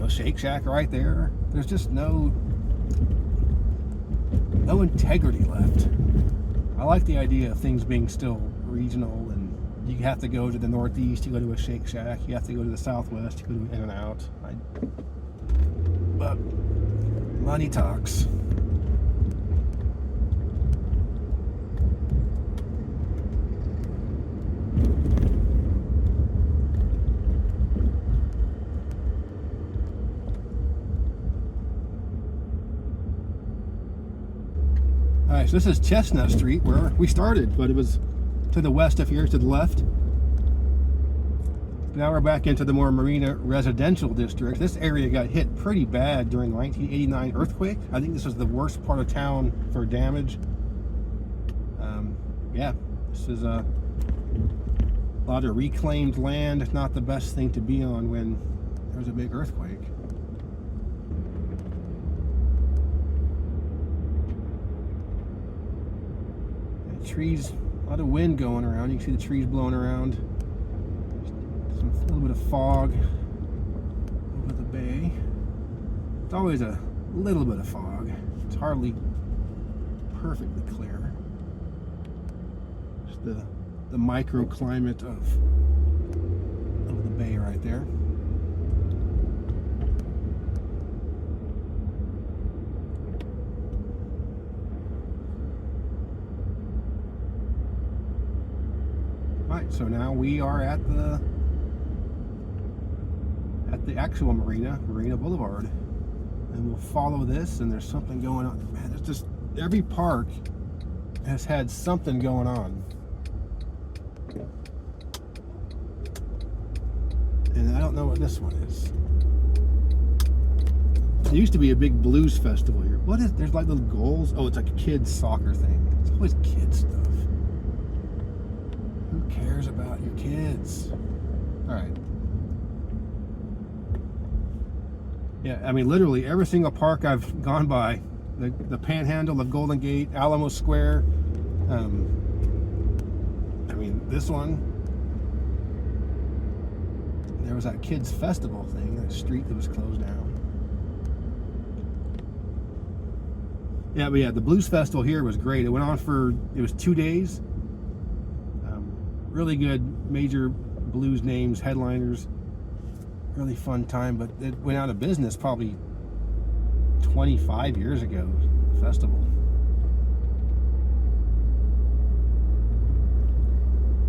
Shake Shack right there. There's just no integrity left. I like the idea of things being still regional, and you have to go to the Northeast, you go to a Shake Shack. You have to go to the Southwest, you go to In-N-Out. But money talks. All right, so this is Chestnut Street, where we started, but it was to the west of here, to the left. Now we're back into the more Marina residential district. This area got hit pretty bad during the 1989 earthquake. I think this was the worst part of town for damage. Yeah, this is a lot of reclaimed land. It's not the best thing to be on when there's a big earthquake. And trees, a lot of wind going around. You can see the trees blowing around. A little bit of fog over the bay. It's always a little bit of fog. It's hardly perfectly clear. Just the microclimate of the bay right there. Right, so now we are at the actual Marina Boulevard, and we'll follow this, and there's something going on. Man, it's just every park has had something going on, and I don't know what this one is. There used to be a big blues festival here. What is, there's like little goals. Oh, it's like a kids soccer thing. It's always kids stuff. Who cares about your kids? All right. Yeah, I mean, literally every single park I've gone by, the Panhandle of Golden Gate, Alamo Square, I mean, this one, there was that kids festival thing, that street that was closed down. Yeah, but yeah, the blues festival here was great. It went on for, it was 2 days. Really good major blues names, headliners. Really fun time, but it went out of business probably 25 years ago, the festival.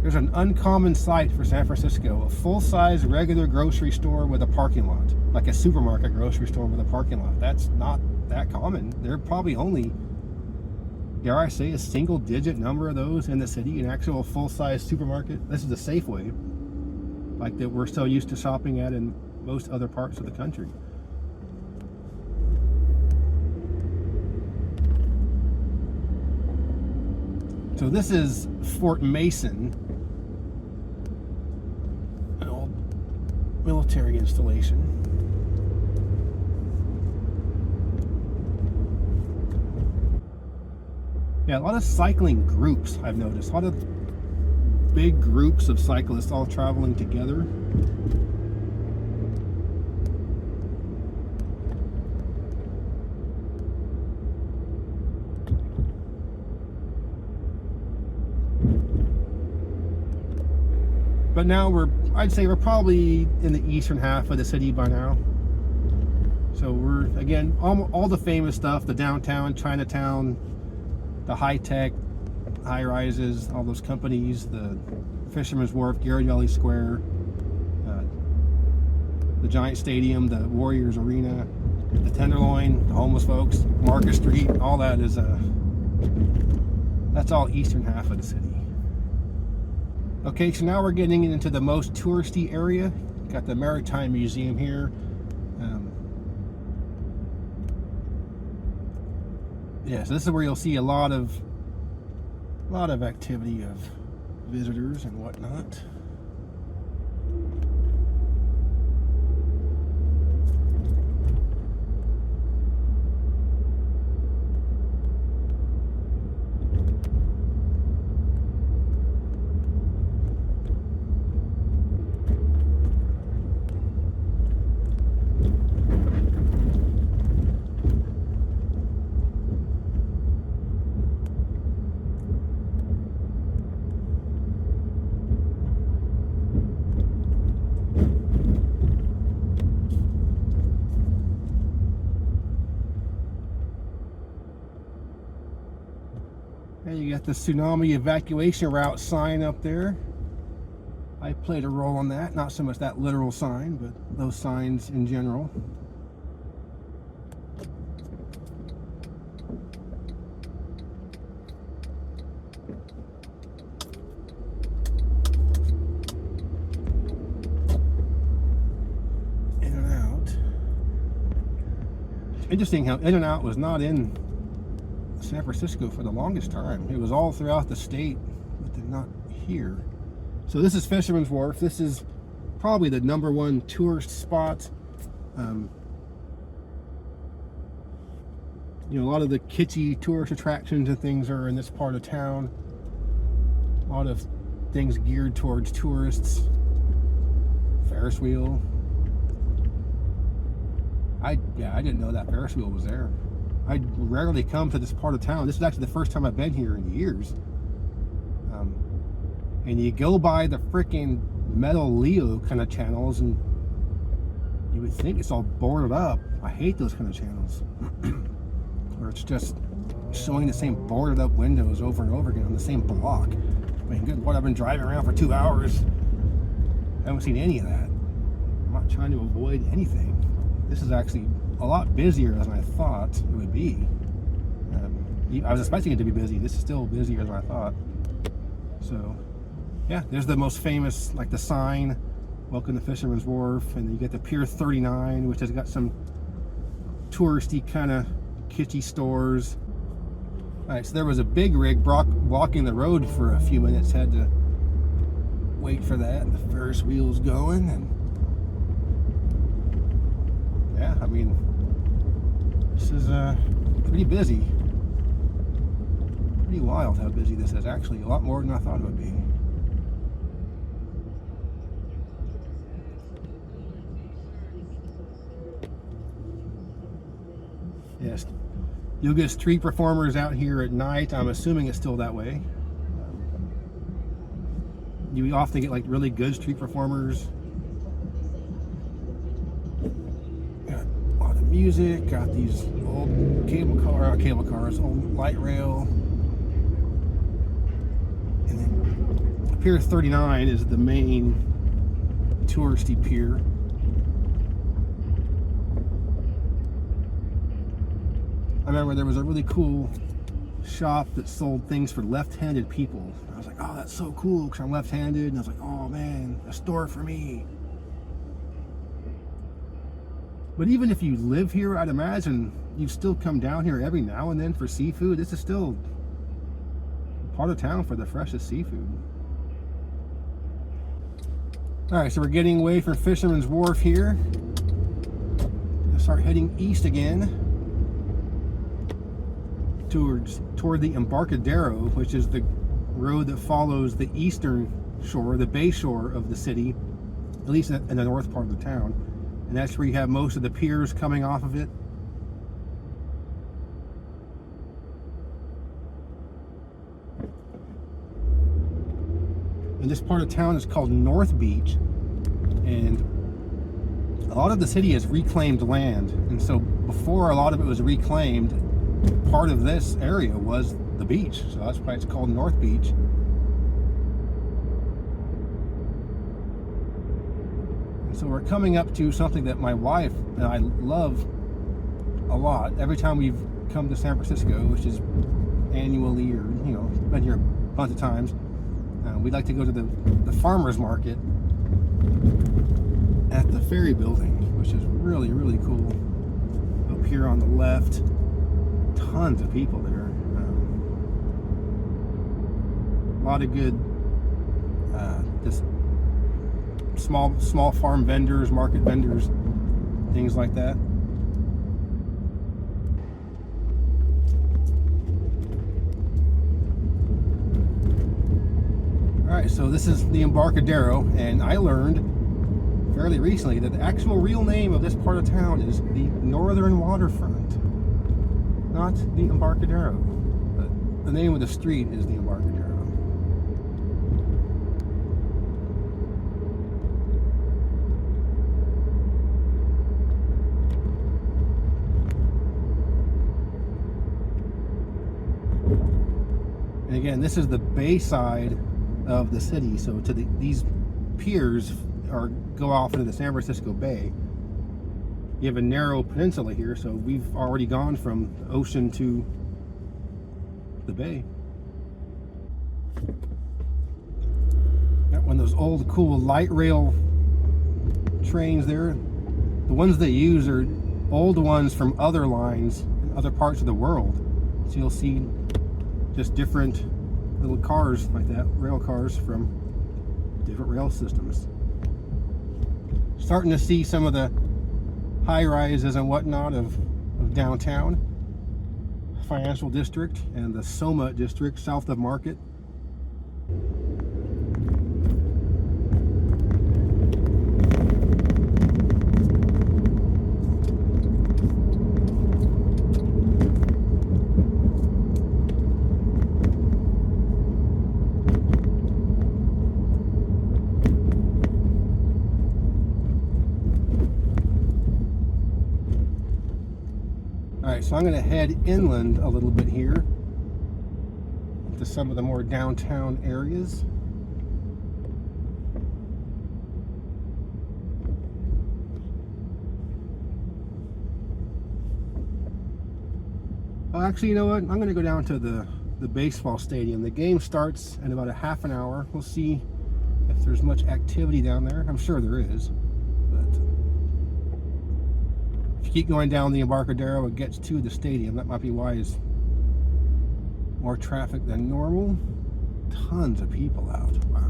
There's an uncommon sight for San Francisco, a full-size regular grocery store with a parking lot. Like a supermarket grocery store with a parking lot. That's not that common. There are probably only, dare I say, a single-digit number of those in the city, an actual full-size supermarket. This is a Safeway, like that we're so used to shopping at in most other parts of the country. So this is Fort Mason, an old military installation. Yeah, a lot of cycling groups I've noticed. A lot of big groups of cyclists all traveling together. But now I'd say we're probably in the eastern half of the city by now. So we're, again, all the famous stuff, the downtown, Chinatown, the high-tech, high-rises, all those companies, the Fisherman's Wharf, Valley Square, the Giant Stadium, the Warriors Arena, the Tenderloin, the homeless folks, Market Street, all that is, that's all eastern half of the city. Okay, so now we're getting into the most touristy area. Got the Maritime Museum here. Yeah, so this is where you'll see a lot of activity of visitors and whatnot. And you got the tsunami evacuation route sign up there. I played a role in that, not so much that literal sign, but those signs in general. In and out. It's interesting how In and Out was not in San Francisco for the longest time. It was all throughout the state, but they're not here. So this is Fisherman's Wharf. This is probably the #1 tourist spot. You know, a lot of the kitschy tourist attractions and things are in this part of town. A lot of things geared towards tourists. Ferris wheel. I didn't know that Ferris wheel was there. I rarely come to this part of town. This is actually the first time I've been here in years. And you go by the freaking metal Leo kind of channels and you would think it's all boarded up. I hate those kind of channels. Where it's just showing the same boarded up windows over and over again on the same block. I mean, good Lord, I've been driving around for 2 hours. I haven't seen any of that. I'm not trying to avoid anything. This is actually a lot busier than I thought it would be. I was expecting it to be busy. This is still busier than I thought. So, yeah, there's the most famous, like the sign, welcome to Fisherman's Wharf, and you get the Pier 39, which has got some touristy kind of kitschy stores. All right, so there was a big rig blocking the road for a few minutes. Had to wait for that, and the Ferris wheel's going, and yeah, I mean, this is pretty busy. Pretty wild how busy this is. Actually, a lot more than I thought it would be. You'll get street performers out here at night. I'm assuming it's still that way. You often get like really good street performers. Got a lot of music. Got these old old light rail. And then Pier 39 is the main touristy pier. I remember there was a really cool shop that sold things for left-handed people. I was like, oh, that's so cool because I'm left-handed. And I was like, oh man, a store for me. But even if you live here, I'd imagine you still come down here every now and then for seafood. This is still part of town for the freshest seafood. All right, so we're getting away from Fisherman's Wharf here. Gonna start heading east again toward the Embarcadero, which is the road that follows the eastern shore, the bay shore of the city, at least in the north part of the town. And that's where you have most of the piers coming off of it. And this part of town is called North Beach, and a lot of the city is reclaimed land. And so before a lot of it was reclaimed, part of this area was the beach, so that's why it's called North Beach. And so we're coming up to something that my wife and I love a lot. Every time we've come to San Francisco, which is annually, or been here a bunch of times, we'd like to go to the farmers market at the ferry building, which is really, really cool. Up here on the left, tons of people there. A lot of good just small farm vendors, market vendors, things like that. Alright, so this is the Embarcadero, and I learned fairly recently that the actual real name of this part of town is the Northern Waterfront, not the Embarcadero, but the name of the street is the Embarcadero. And again, this is the bay side of the city, so to these piers go off into the San Francisco Bay. You have a narrow peninsula here, so we've already gone from the ocean to the bay. Got one of those old cool light rail trains there. The ones they use are old ones from other lines in other parts of the world. So you'll see just different little cars like that, rail cars from different rail systems. Starting to see some of the high rises and whatnot of downtown financial district and the SoMa district south of Market. Alright, so I'm going to head inland a little bit here to some of the more downtown areas. Oh, actually, you know what? I'm going to go down to the baseball stadium. The game starts in about a half an hour. We'll see if there's much activity down there. I'm sure there is. But if you keep going down the Embarcadero, it gets to the stadium. That might be why it's more traffic than normal. Tons of people out. Wow.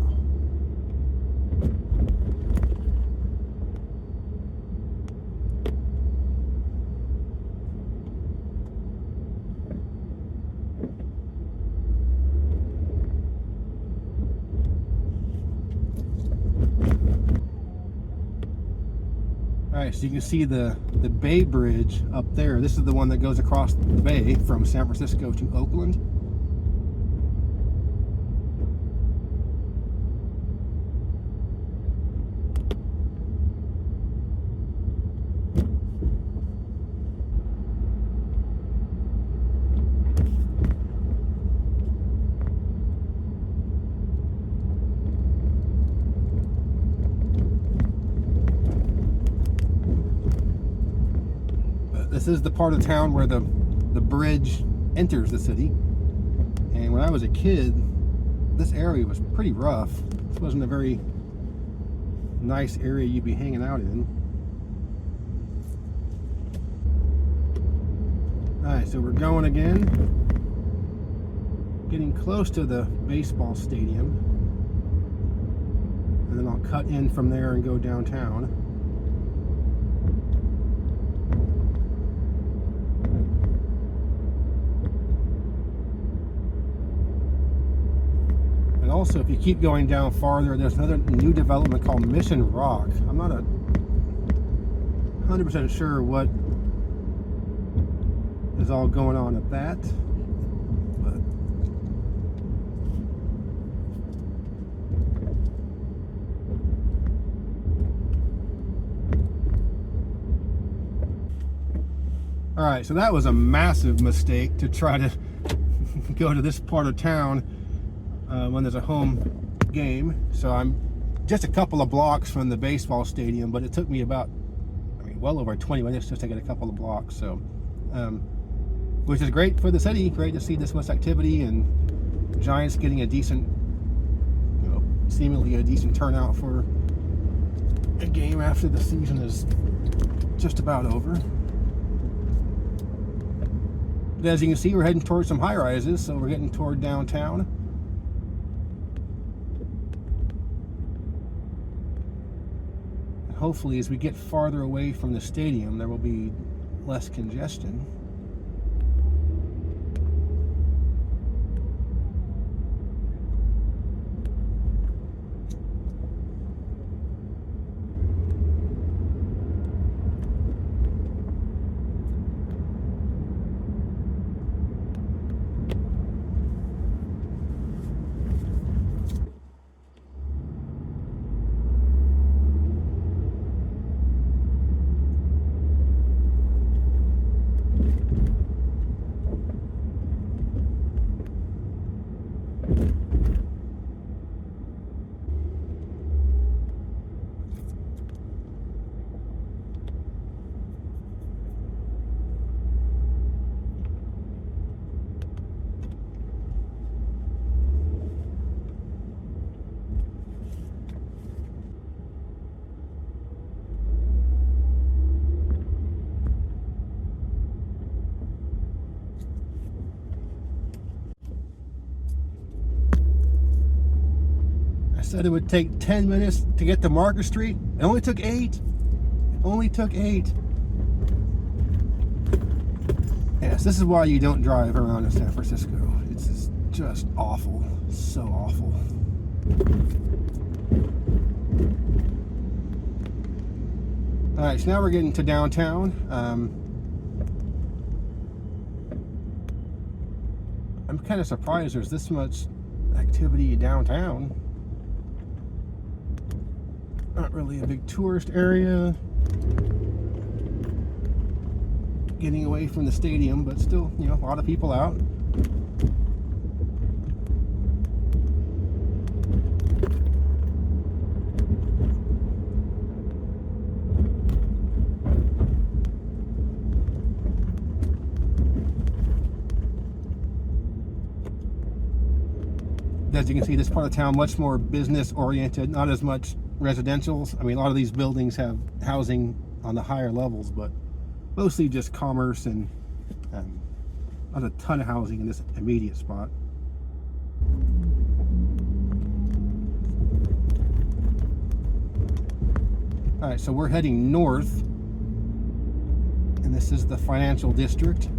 Alright, so you can see the Bay Bridge up there. This is the one that goes across the bay from San Francisco to Oakland. This is the part of town where the bridge enters the city. And when I was a kid, this area was pretty rough. This wasn't a very nice area you'd be hanging out in. Alright, so we're going again. Getting close to the baseball stadium. And then I'll cut in from there and go downtown. And also, if you keep going down farther, there's another new development called Mission Rock. I'm not 100% sure what is all going on at that, but all right, so that was a massive mistake to try to go to this part of town when there's a home game. So I'm just a couple of blocks from the baseball stadium, but it took me about, well over 20 minutes just to get a couple of blocks. So, which is great for the city. Great to see this much activity and Giants getting a decent, seemingly a decent turnout for a game after the season is just about over. But as you can see, we're heading towards some high rises, so we're getting toward downtown. Hopefully, as we get farther away from the stadium, there will be less congestion. Said it would take 10 minutes to get to Market Street. It only took 8. It only took 8. Yes, this is why you don't drive around in San Francisco. It's just awful. So awful. Alright, so now we're getting to downtown. I'm kind of surprised there's this much activity downtown. Not really a big tourist area. Getting away from the stadium, but still, a lot of people out. As you can see, this part of town much more business oriented, not as much residentials. A lot of these buildings have housing on the higher levels, but mostly just commerce and not a ton of housing in this immediate spot. All right, so we're heading north, and this is the financial district.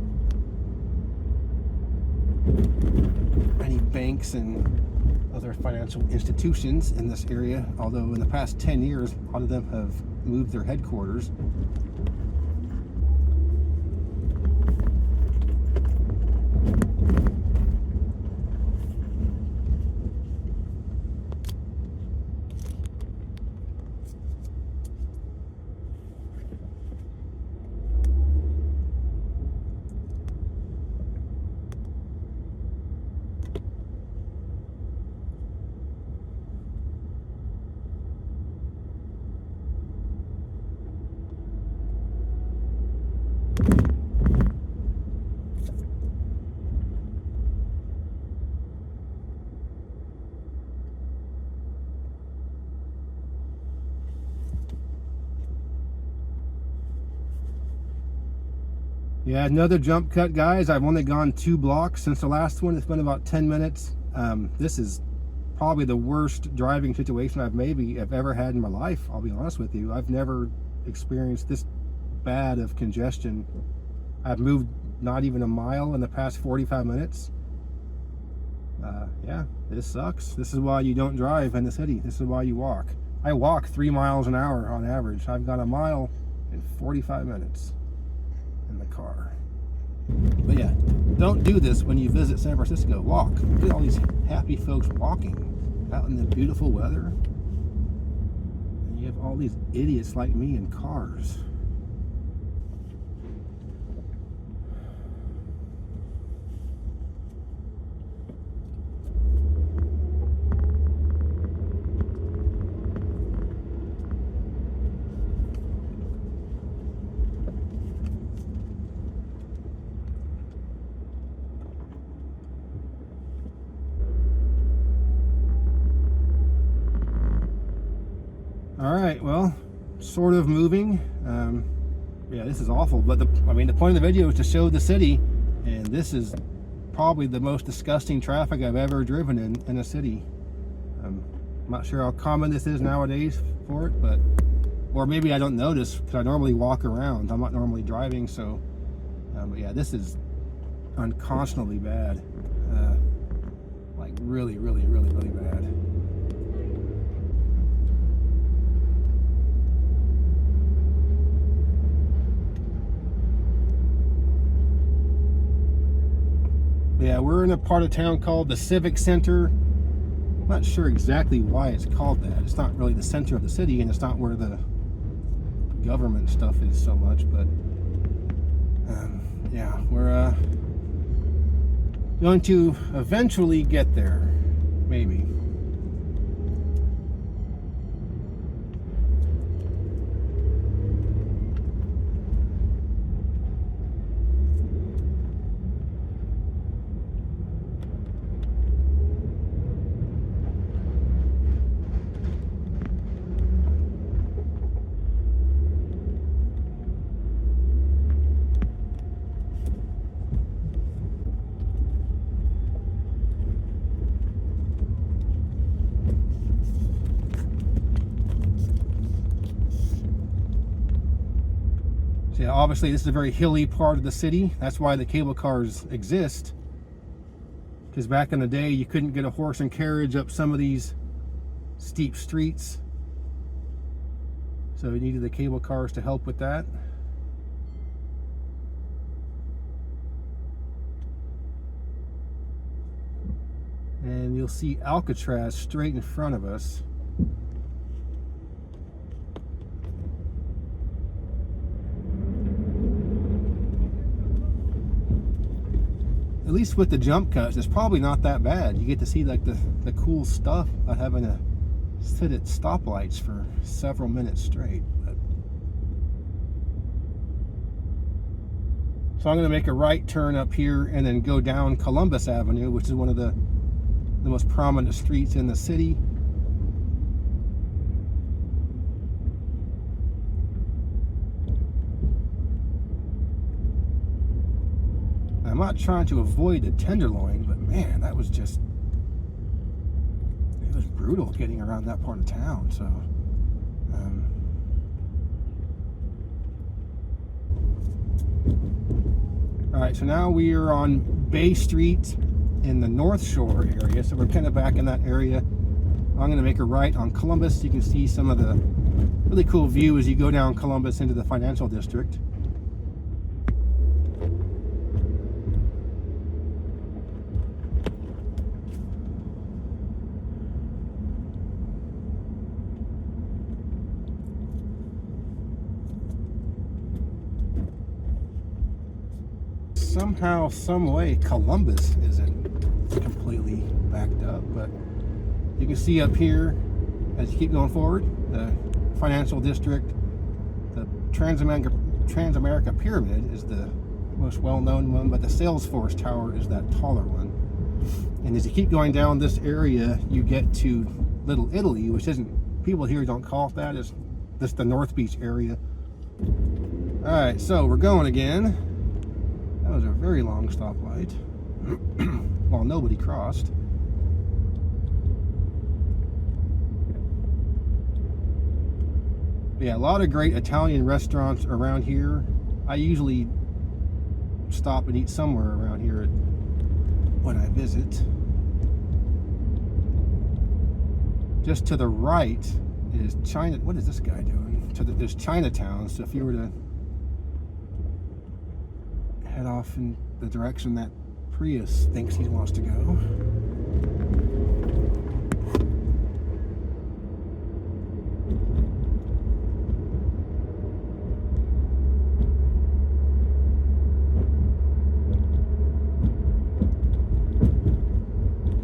Many banks and other financial institutions in this area, although in the past 10 years a lot of them have moved their headquarters. Yeah, another jump cut, guys. I've only gone 2 blocks since the last one. It's been about 10 minutes. This is probably the worst driving situation I've ever had in my life. I'll be honest with you. I've never experienced this bad of congestion. I've moved not even a mile in the past 45 minutes. Yeah, this sucks. This is why you don't drive in the city. This is why you walk. I walk 3 miles an hour on average. I've got a mile in 45 minutes in the car. But yeah, don't do this when you visit San Francisco. Walk. Look at all these happy folks walking out in the beautiful weather. And you have all these idiots like me in cars. All right, well, sort of moving. Yeah, this is awful, but the point of the video is to show the city, and this is probably the most disgusting traffic I've ever driven in a city. I'm not sure how common this is nowadays for it, but, or maybe I don't notice because I normally walk around. I'm not normally driving, so, but yeah, this is unconscionably bad. Like really, really, really, really bad. Yeah, we're in a part of town called the Civic Center. I'm not sure exactly why it's called that. It's not really the center of the city, and it's not where the government stuff is so much, but yeah, we're going to eventually get there, maybe. Yeah, obviously this is a very hilly part of the city. That's why the cable cars exist. Because back in the day, you couldn't get a horse and carriage up some of these steep streets. So you needed the cable cars to help with that. And you'll see Alcatraz straight in front of us. At least with the jump cuts, it's probably not that bad. You get to see like the cool stuff of having to sit at stoplights for several minutes straight. So I'm going to make a right turn up here and then go down Columbus Avenue, which is one of the most prominent streets in the city. I'm not trying to avoid the Tenderloin, but man, that was just, it was brutal getting around that part of town. So all right, so now we are on Bay Street in the North Shore area, so we're kind of back in that area. I'm going to make a right on Columbus. You can see some of the really cool view as you go down Columbus into the financial district. Somehow, some way, Columbus isn't completely backed up, but you can see up here as you keep going forward, the financial district, the Transamerica Pyramid is the most well-known one, but the Salesforce Tower is that taller one. And as you keep going down this area, you get to Little Italy, which isn't, people here don't call it that, it's just the North Beach area. All right, so we're going again. That was a very long stoplight while nobody crossed. Yeah, a lot of great Italian restaurants around here. I usually stop and eat somewhere around here when I visit. Just to the right is China. What is this guy doing? There's Chinatown. So if you were to head off in the direction that Prius thinks he wants to go.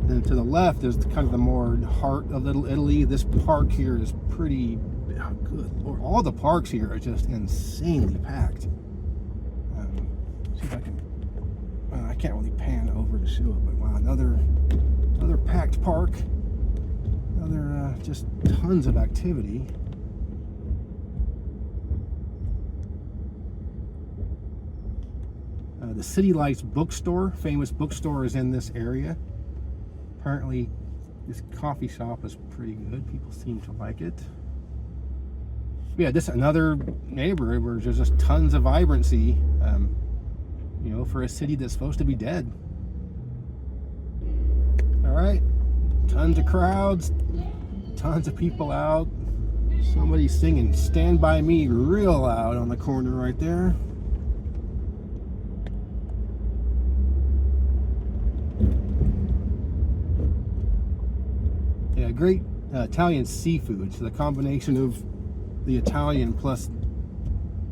And to the left is kind of the more heart of Little Italy. This park here is pretty, oh, good Lord. All the parks here are just insanely packed. See if I can, I can't really pan over to show it, but wow, another packed park, another just tons of activity. The City Lights bookstore, famous bookstore, is in this area. Apparently this coffee shop is pretty good. People seem to like it. Yeah, this another neighborhood where there's just tons of vibrancy. You know, for a city that's supposed to be dead. All right, tons of crowds, tons of people out. Somebody's singing "Stand By Me" real loud on the corner right there. Yeah, great Italian seafood. So the combination of the Italian plus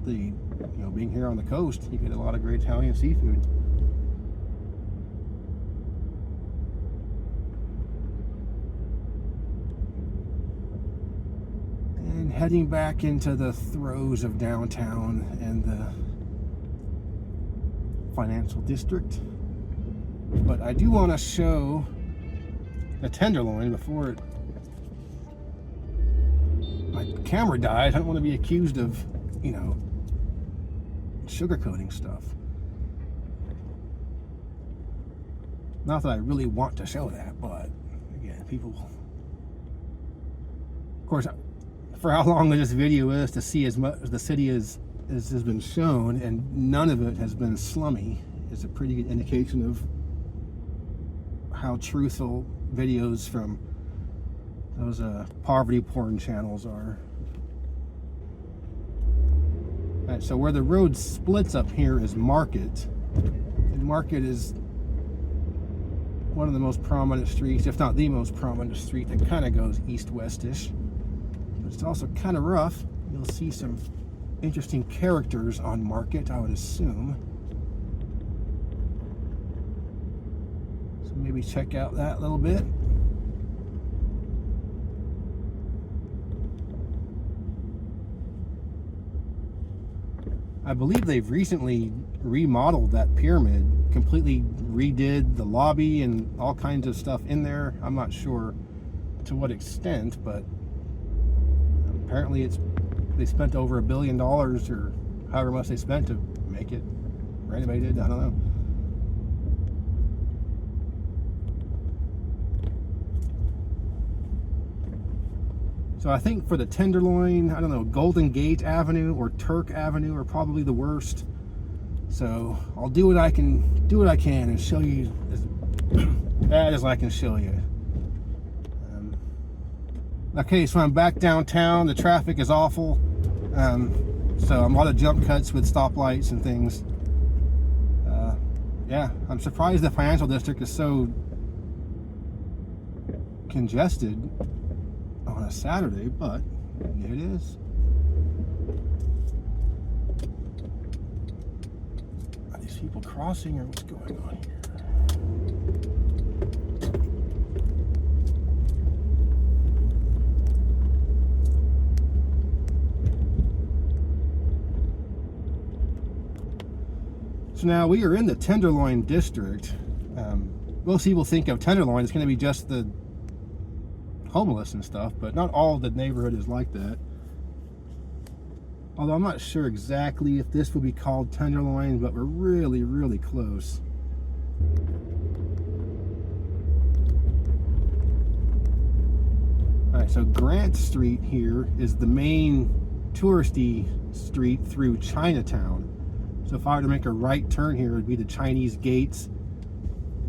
the being here on the coast, you get a lot of great Italian seafood. And heading back into the throes of downtown and the financial district. But I do want to show the Tenderloin before my camera died. I don't want to be accused of, sugarcoating stuff. Not that I really want to show that, but again, people, of course, for how long this video is, to see as much as the city has been shown and none of it has been slummy, is a pretty good indication of how truthful videos from those poverty porn channels are. All right, so where the road splits up here is Market. And Market is one of the most prominent streets, if not the most prominent street, that kind of goes east-westish. But it's also kind of rough. You'll see some interesting characters on Market, I would assume. So maybe check out that a little bit. I believe they've recently remodeled that pyramid, completely redid the lobby and all kinds of stuff in there. I'm not sure to what extent, but apparently they spent over $1 billion or however much they spent to make it renovated. I don't know. So I think for the Tenderloin, I don't know, Golden Gate Avenue or Turk Avenue are probably the worst. So I'll do what I can and show you as bad as I can show you. Okay, so I'm back downtown. The traffic is awful. So a lot of jump cuts with stoplights and things. Yeah, I'm surprised the financial district is so congested on a Saturday, but it is. Are these people crossing, or what's going on here? So now we are in the Tenderloin district. Most people think of Tenderloin, it's going to be just the homeless and stuff, but not all of the neighborhood is like that. Although I'm not sure exactly if this will be called Tenderloin, but we're really, really close. Alright, so Grant Street here is the main touristy street through Chinatown. So if I were to make a right turn here, it would be the Chinese gates.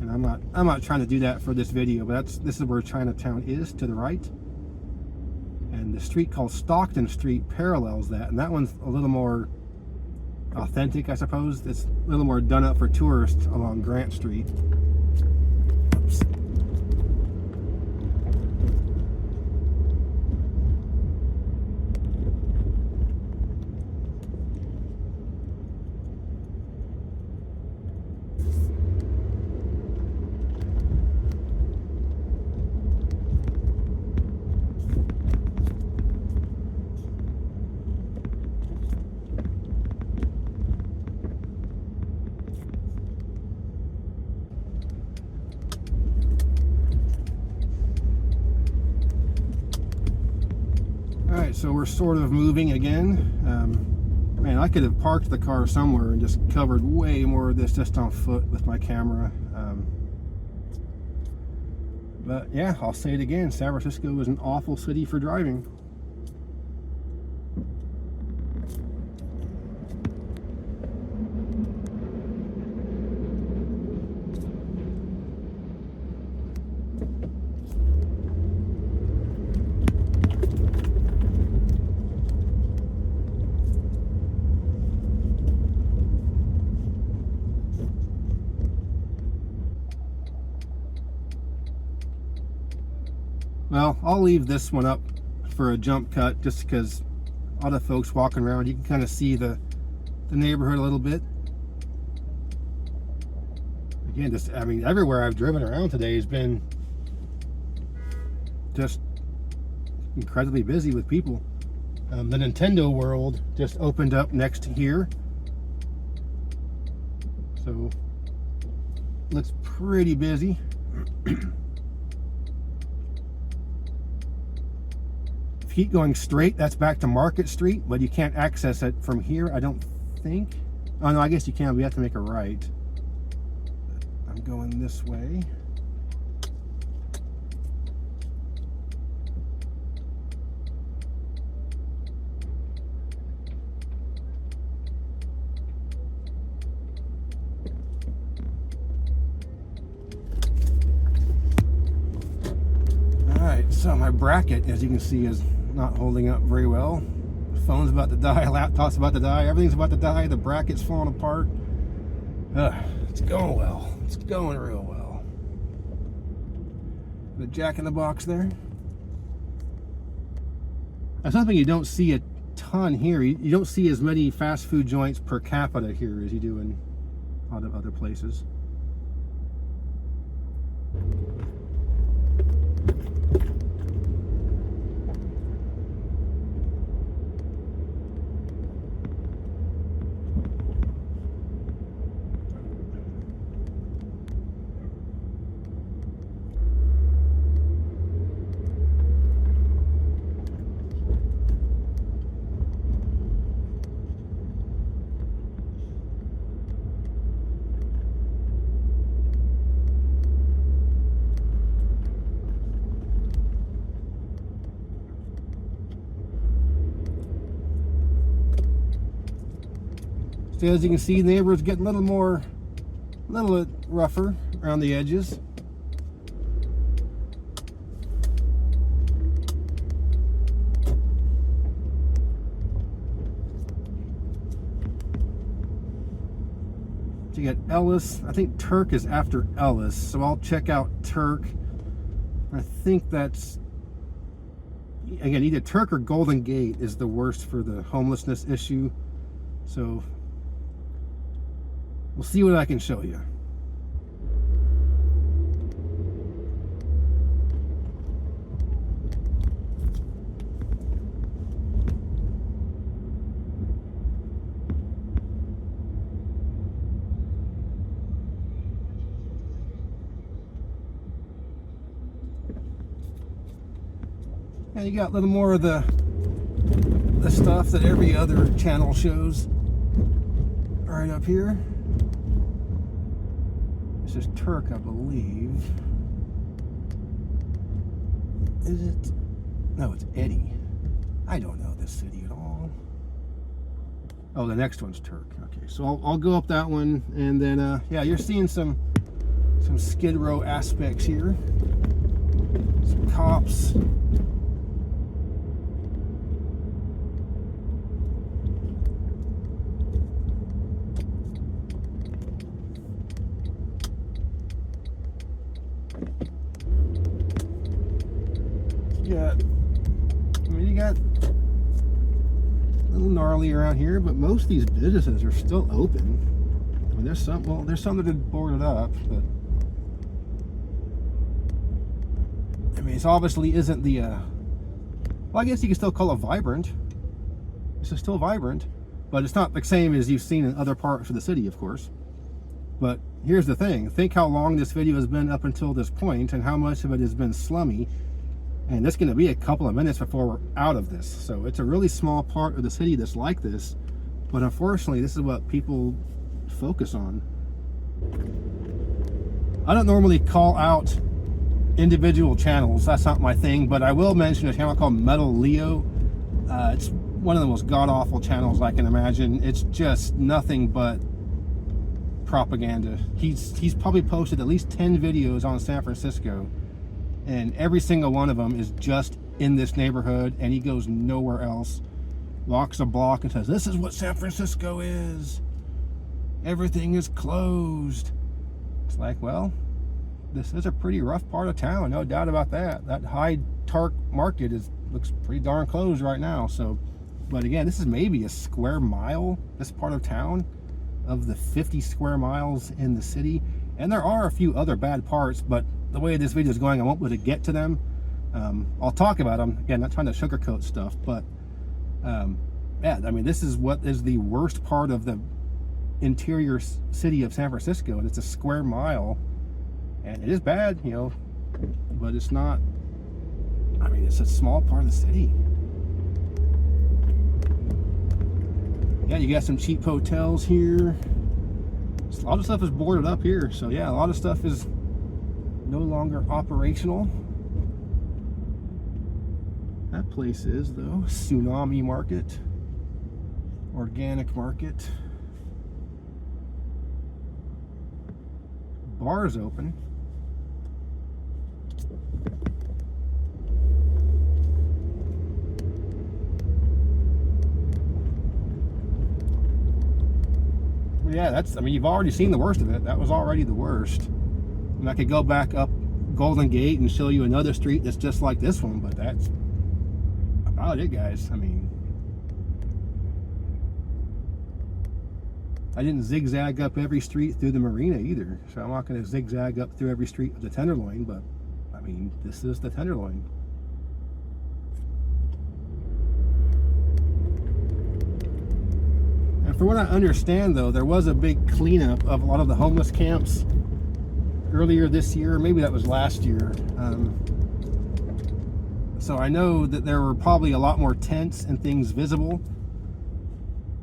And I'm not trying to do that for this video, but this is where Chinatown is to the right. And the street called Stockton Street parallels that, and that one's a little more authentic, I suppose. It's a little more done up for tourists along Grant Street. Oops. Alright, so we're sort of moving again. Man, I could have parked the car somewhere and just covered way more of this just on foot with my camera. But yeah, I'll say it again, San Francisco is an awful city for driving. Well, I'll leave this one up for a jump cut just because all the folks walking around, you can kind of see the neighborhood a little bit. Again, just, I mean, everywhere I've driven around today has been just incredibly busy with people. The Nintendo World just opened up next to here. So, looks pretty busy. Keep going straight, that's back to Market Street, but you can't access it from here, I don't think. Oh no, I guess you can, we have to make a right. I'm going this way. Alright, so my bracket, as you can see, is not holding up very well. The phone's about to die, laptop's about to die, everything's about to die, the bracket's falling apart. It's going well. It's going real well. The Jack in the Box there. That's something you don't see a ton here. You don't see as many fast food joints per capita here as you do in a lot of other places. So as you can see, the neighborhood's getting a little bit rougher around the edges. So you got Ellis. I think Turk is after Ellis, so I'll check out Turk. I think that's, again, either Turk or Golden Gate is the worst for the homelessness issue. So we'll see what I can show you. And you got a little more of the stuff that every other channel shows right up here. This is Turk, I believe. Is it? No, it's Eddie. I don't know this city at all. Oh, the next one's Turk. Okay, so I'll go up that one, and then yeah, you're seeing some Skid Row aspects here. Some cops. You got a little gnarly around here, but most of these businesses are still open. I mean, there's some that are boarded up, but I mean, it's obviously isn't the well, I guess you can still call it vibrant. This is still vibrant, but it's not the same as you've seen in other parts of the city, of course. But here's the thing, think how long this video has been up until this point and how much of it has been slummy. And it's going to be a couple of minutes before we're out of this. So it's a really small part of the city that's like this. But unfortunately, this is what people focus on. I don't normally call out individual channels. That's not my thing. But I will mention a channel called Metal Leo. It's one of the most god-awful channels I can imagine. It's just nothing but propaganda. He's probably posted at least 10 videos on San Francisco. And every single one of them is just in this neighborhood, and he goes nowhere else. Walks a block and says, this is what San Francisco is. Everything is closed. It's like, well, this is a pretty rough part of town, no doubt about that. That Haight-Ashbury market looks pretty darn closed right now. So, but again, this is maybe a square mile, this part of town, of the 50 square miles in the city. And there are a few other bad parts, but the way this video is going, I won't be able to get to them. I'll talk about them. Again, not trying to sugarcoat stuff, but yeah, I mean, this is what is the worst part of the interior city of San Francisco, and it's a square mile, and it is bad, you know, but it's not, I mean, it's a small part of the city. Yeah, you got some cheap hotels here. A lot of stuff is boarded up here, so yeah, a lot of stuff is no longer operational. That place is, though, Tsunami Market, Organic Market. Bars open. Yeah, that's, I mean, you've already seen the worst of it. That was already the worst. And I could go back up Golden Gate and show you another street that's just like this one, but that's about it, guys. I mean, I didn't zigzag up every street through the Marina either, so I'm not going to zigzag up through every street of the Tenderloin, but I mean, this is the Tenderloin. And for what I understand, though, there was a big cleanup of a lot of the homeless camps earlier this year. Maybe that was last year. So I know that there were probably a lot more tents and things visible,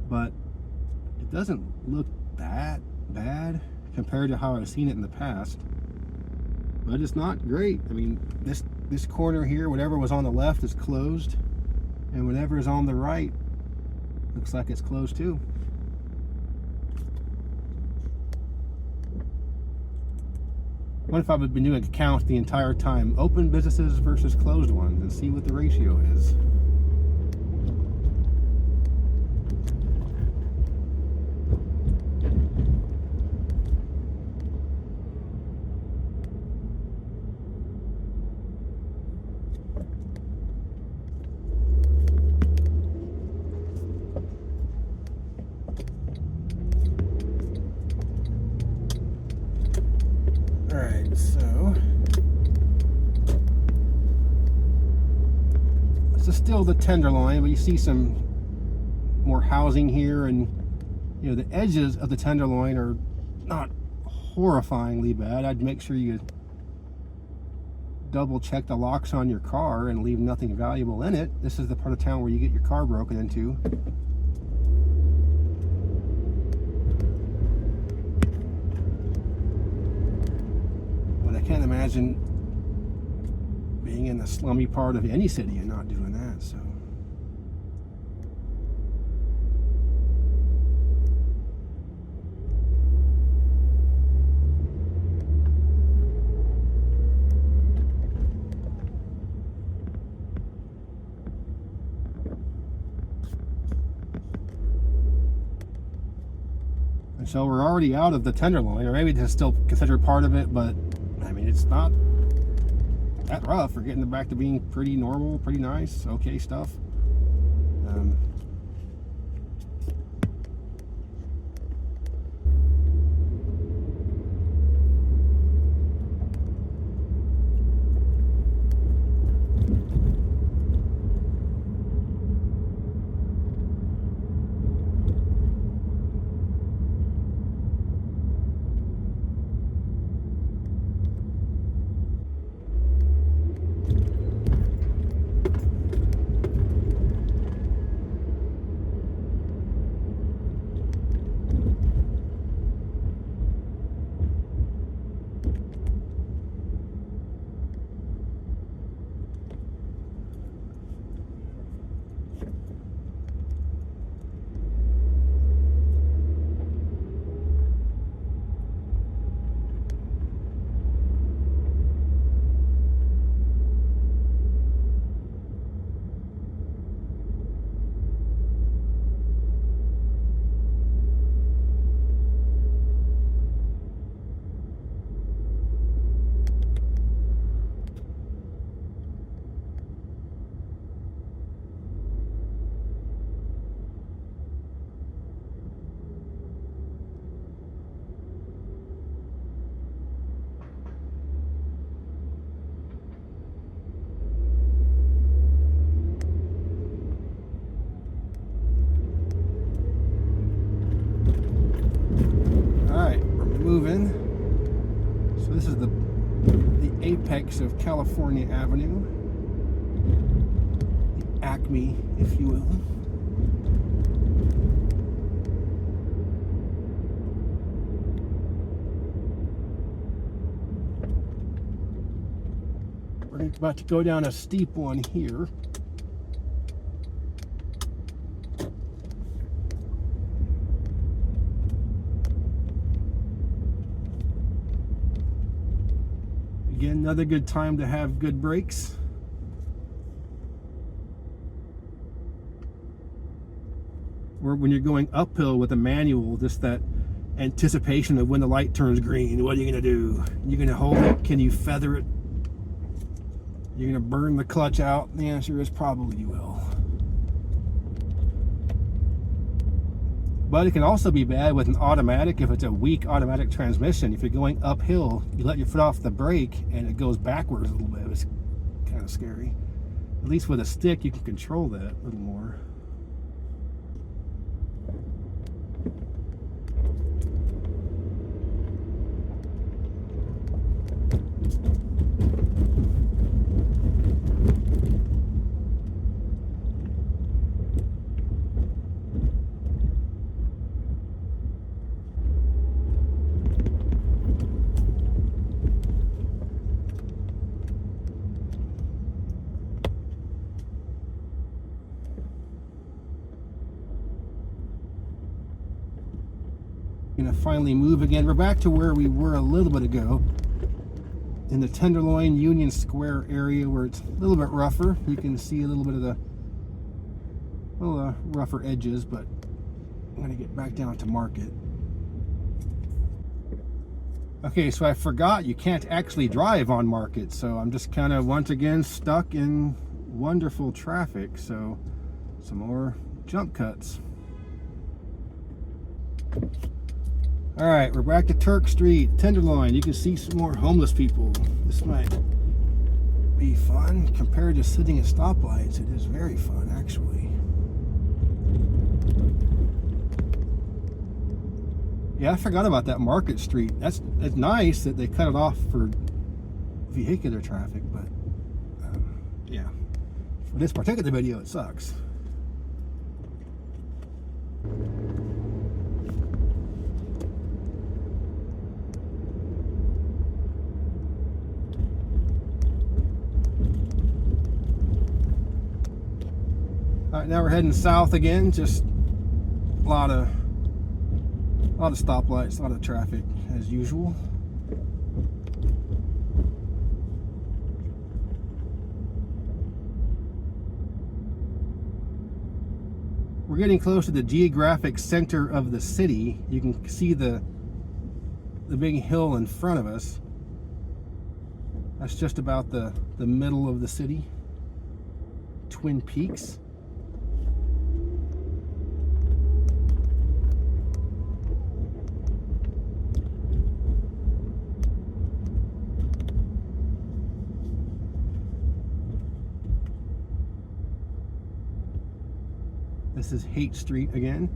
but it doesn't look that bad compared to how I've seen it in the past. But it's not great. I mean, this corner here, whatever was on the left is closed, and whatever is on the right looks like it's closed too. What if I would be doing a count the entire time, open businesses versus closed ones, and see what the ratio is? This is still the Tenderloin, but you see some more housing here, and you know the edges of the Tenderloin are not horrifyingly bad. I'd make sure you double check the locks on your car and leave nothing valuable in it. This is the part of town where you get your car broken into. But I can't imagine being in the slummy part of any city and not doing that, so. And so we're already out of the Tenderloin, or maybe this is still considered part of it, but I mean, it's not that rough. We're getting back to being pretty normal, pretty nice, okay stuff. Moving. So this is the apex of California Avenue, the Acme, if you will. We're about to go down a steep one here. Again, another good time to have good brakes. Or when you're going uphill with a manual, just that anticipation of when the light turns green. What are you going to do? You're going to hold it? Can you feather it? You're going to burn the clutch out? The answer is probably you will. But it can also be bad with an automatic if it's a weak automatic transmission. If you're going uphill, you let your foot off the brake and it goes backwards a little bit. It's kind of scary. At least with a stick, you can control that a little more. Gonna finally move again. We're back to where we were a little bit ago in the Tenderloin Union Square area, where it's a little bit rougher. You can see a little bit of the rougher edges, but I'm gonna get back down to Market. Okay, so I forgot you can't actually drive on Market, so I'm just kind of once again stuck in wonderful traffic. So some more jump cuts. All right, we're back to Turk Street, Tenderloin. You can see some more homeless people. This might be fun. Compared to sitting at stoplights, it is very fun, actually. Yeah, I forgot about that Market Street. It's nice that they cut it off for vehicular traffic, but yeah, for this particular video, it sucks. All right, now we're heading south again. Just a lot of stoplights, a lot of traffic as usual. We're getting close to the geographic center of the city. You can see the big hill in front of us. That's just about the middle of the city. Twin Peaks. This is Haight Street again.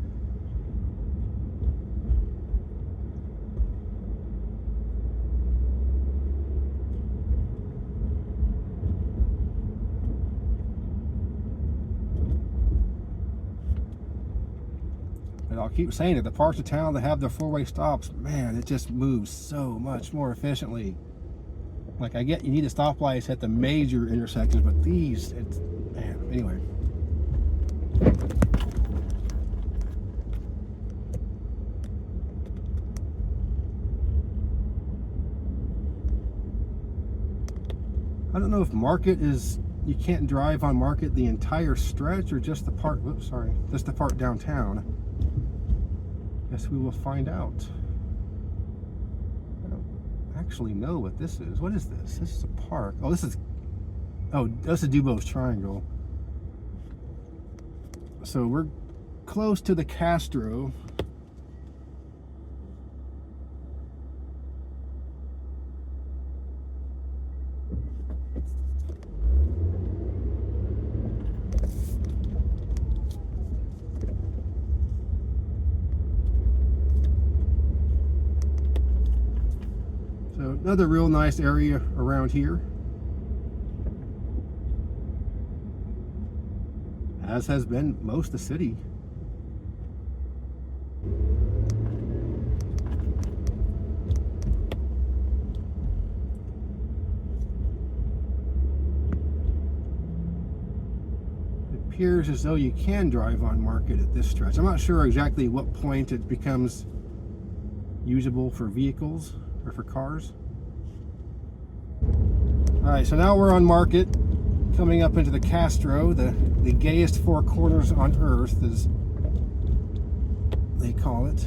And I'll keep saying it, the parts of town that have their four-way stops, man, it just moves so much more efficiently. Like, I get you need a stoplight at the major intersections, but these, it's, man, anyway. I don't know if Market is, you can't drive on Market the entire stretch or just the part, whoops, sorry, just the part downtown. Guess we will find out. I don't actually know what this is. What is this? This is a park. Oh, this is Duboce Triangle. So we're close to the Castro. So another real nice area around here, as has been most of the city. It appears as though you can drive on Market at this stretch. I'm not sure exactly what point it becomes usable for vehicles or for cars. All right, so now we're on Market, coming up into the Castro, the gayest four corners on earth, as they call it.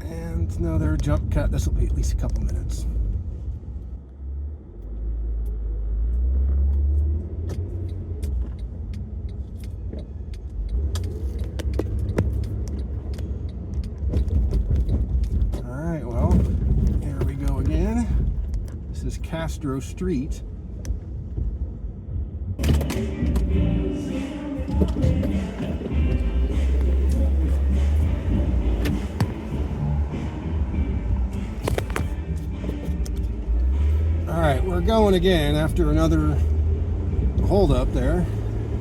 And another jump cut. This will be at least a couple minutes. Castro Street. All right, we're going again after another hold up there.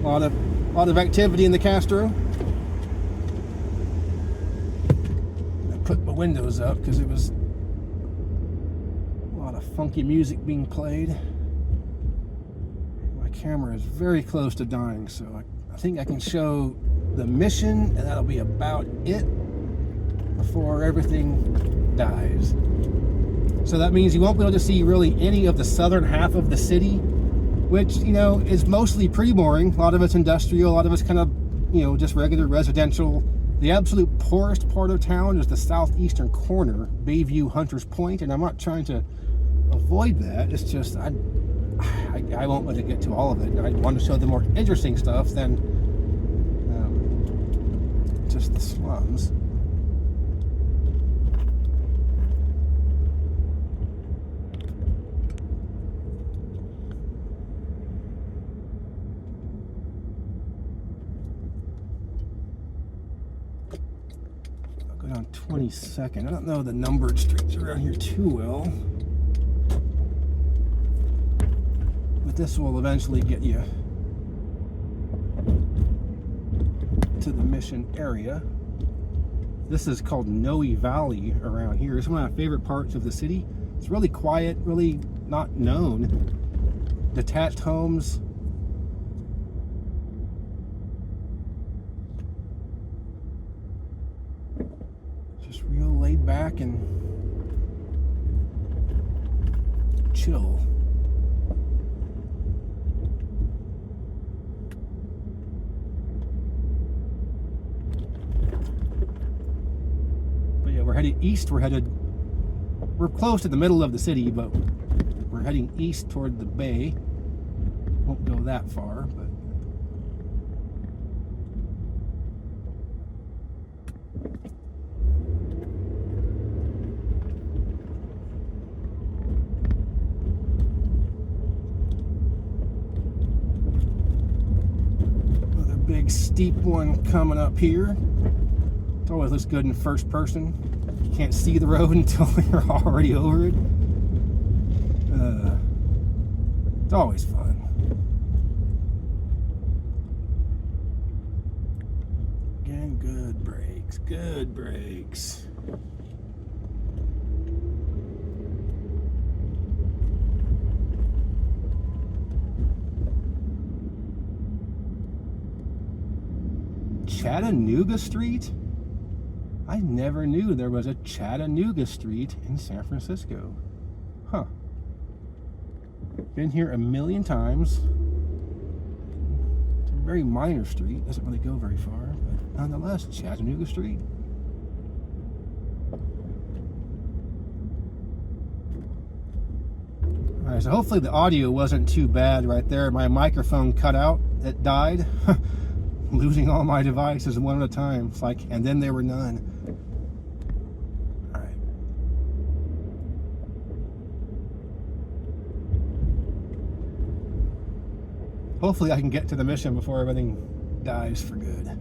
A lot of activity in the Castro. I put my windows up because it was funky music being played. My camera is very close to dying, so I think I can show the mission, and that'll be about it before everything dies. So that means you won't be able to see really any of the southern half of the city, which, you know, is mostly pretty boring. A lot of it's industrial, a lot of it's kind of, you know, just regular residential. The absolute poorest part of town is the southeastern corner, Bayview Hunters Point, and I'm not trying to avoid that. It's just I won't let it get to all of it. I want to show the more interesting stuff than just the slums. 22nd. I don't know the numbered streets around here too well, but this will eventually get you to the Mission area. This is called Noe Valley around here. It's one of my favorite parts of the city. It's really quiet, really not known. Detached homes. Just real laid back and chill. But yeah, we're headed east. We're close to the middle of the city, but we're heading east toward the bay. Won't go that far, but another big steep one coming up here. It always looks good in first person. You can't see the road until you're already over it. It's always fun. Again, good brakes, good brakes. Chattanooga Street? I never knew there was a Chattanooga Street in San Francisco. Huh. Been here a million times. It's a very minor street, doesn't really go very far, but nonetheless, Chattanooga Street. Alright, so hopefully the audio wasn't too bad right there. My microphone cut out, it died. Losing all my devices one at a time. It's like, and then there were none. Alright. Hopefully I can get to the Mission before everything dies for good.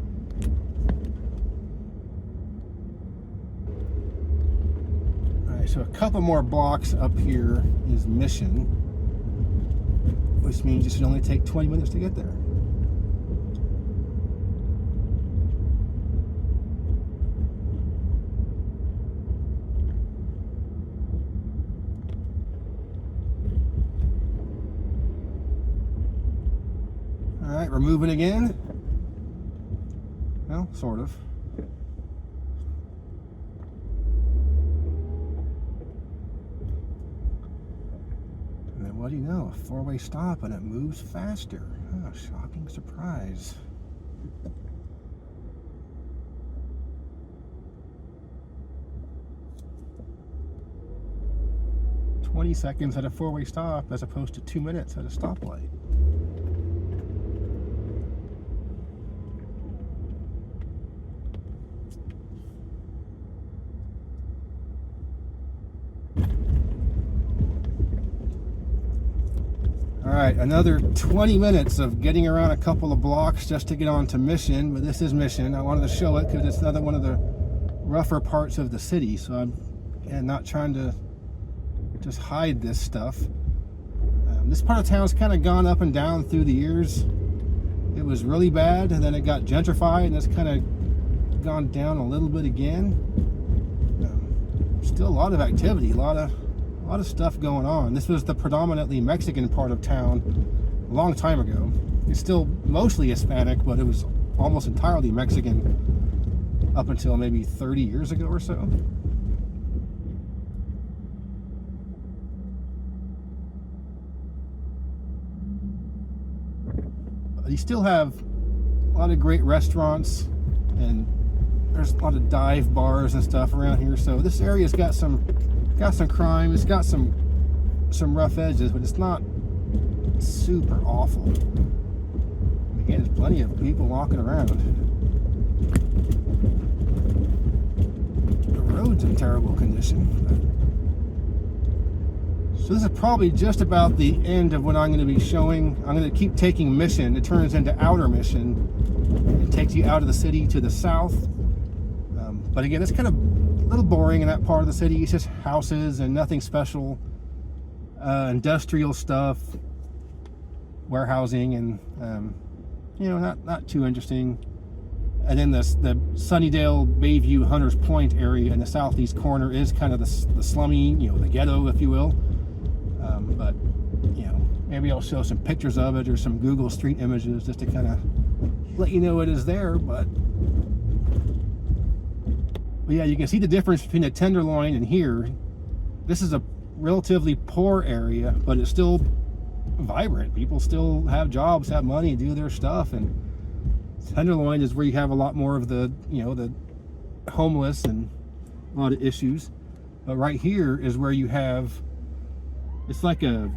Alright, so a couple more blocks up here is Mission, which means it should only take 20 minutes to get there. Alright, we're moving again. Well, sort of. And then what do you know? A four-way stop and it moves faster. Oh, shocking surprise. "20 seconds at a four-way stop as opposed to 2 minutes at a stoplight." Alright, another 20 minutes of getting around a couple of blocks just to get on to Mission, but this is Mission. I wanted to show it because it's another one of the rougher parts of the city, so I'm not trying to just hide this stuff. This part of town's kind of gone up and down through the years. It was really bad, and then it got gentrified, and it's kind of gone down a little bit again. Still a lot of activity, a lot of stuff going on. This was the predominantly Mexican part of town a long time ago. It's still mostly Hispanic, but it was almost entirely Mexican up until maybe 30 years ago or so. You still have a lot of great restaurants, and there's a lot of dive bars and stuff around here. So this area's got some crime. It's got some rough edges, but it's not super awful. Again, there's plenty of people walking around. The road's in terrible condition. So this is probably just about the end of what I'm going to be showing. I'm going to keep taking Mission. It turns into Outer Mission. It takes you out of the city to the south. But again, it's kind of little boring in that part of the city. It's just houses and nothing special. Industrial stuff, warehousing, and you know, not too interesting. And then the Sunnydale, Bayview, Hunters Point area in the southeast corner is kind of the slummy, you know, the ghetto, if you will. But you know, maybe I'll show some pictures of it or some Google Street images just to kind of let you know it is there. But yeah, you can see the difference between the Tenderloin and here. This is a relatively poor area, but it's still vibrant. People still have jobs, have money, do their stuff. And Tenderloin is where you have a lot more of the, you know, the homeless and a lot of issues. But right here is where you have, it's like a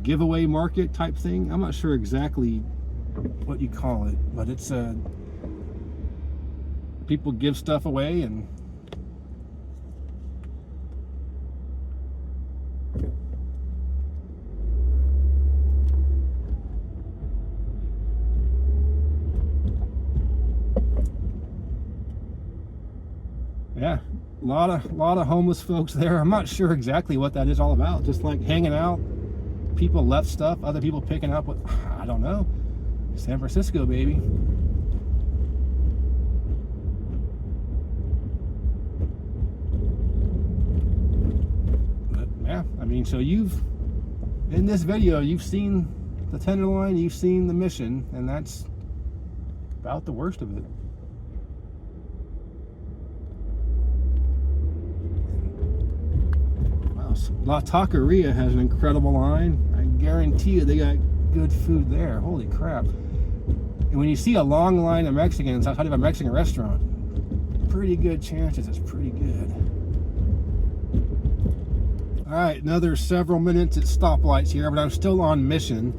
giveaway market type thing. I'm not sure exactly what you call it, but it's people give stuff away. And yeah, a lot of homeless folks there. I'm not sure exactly what that is all about. Just like hanging out, people left stuff, other people picking up what, I don't know. San Francisco, baby. But yeah, I mean, so in this video, you've seen the Tenderloin, you've seen the Mission, and that's about the worst of it. La Taqueria has an incredible line. I guarantee you they got good food there. Holy crap. And when you see a long line of Mexicans outside of a Mexican restaurant, pretty good chances it's pretty good. Alright, another several minutes at stoplights here, but I'm still on Mission,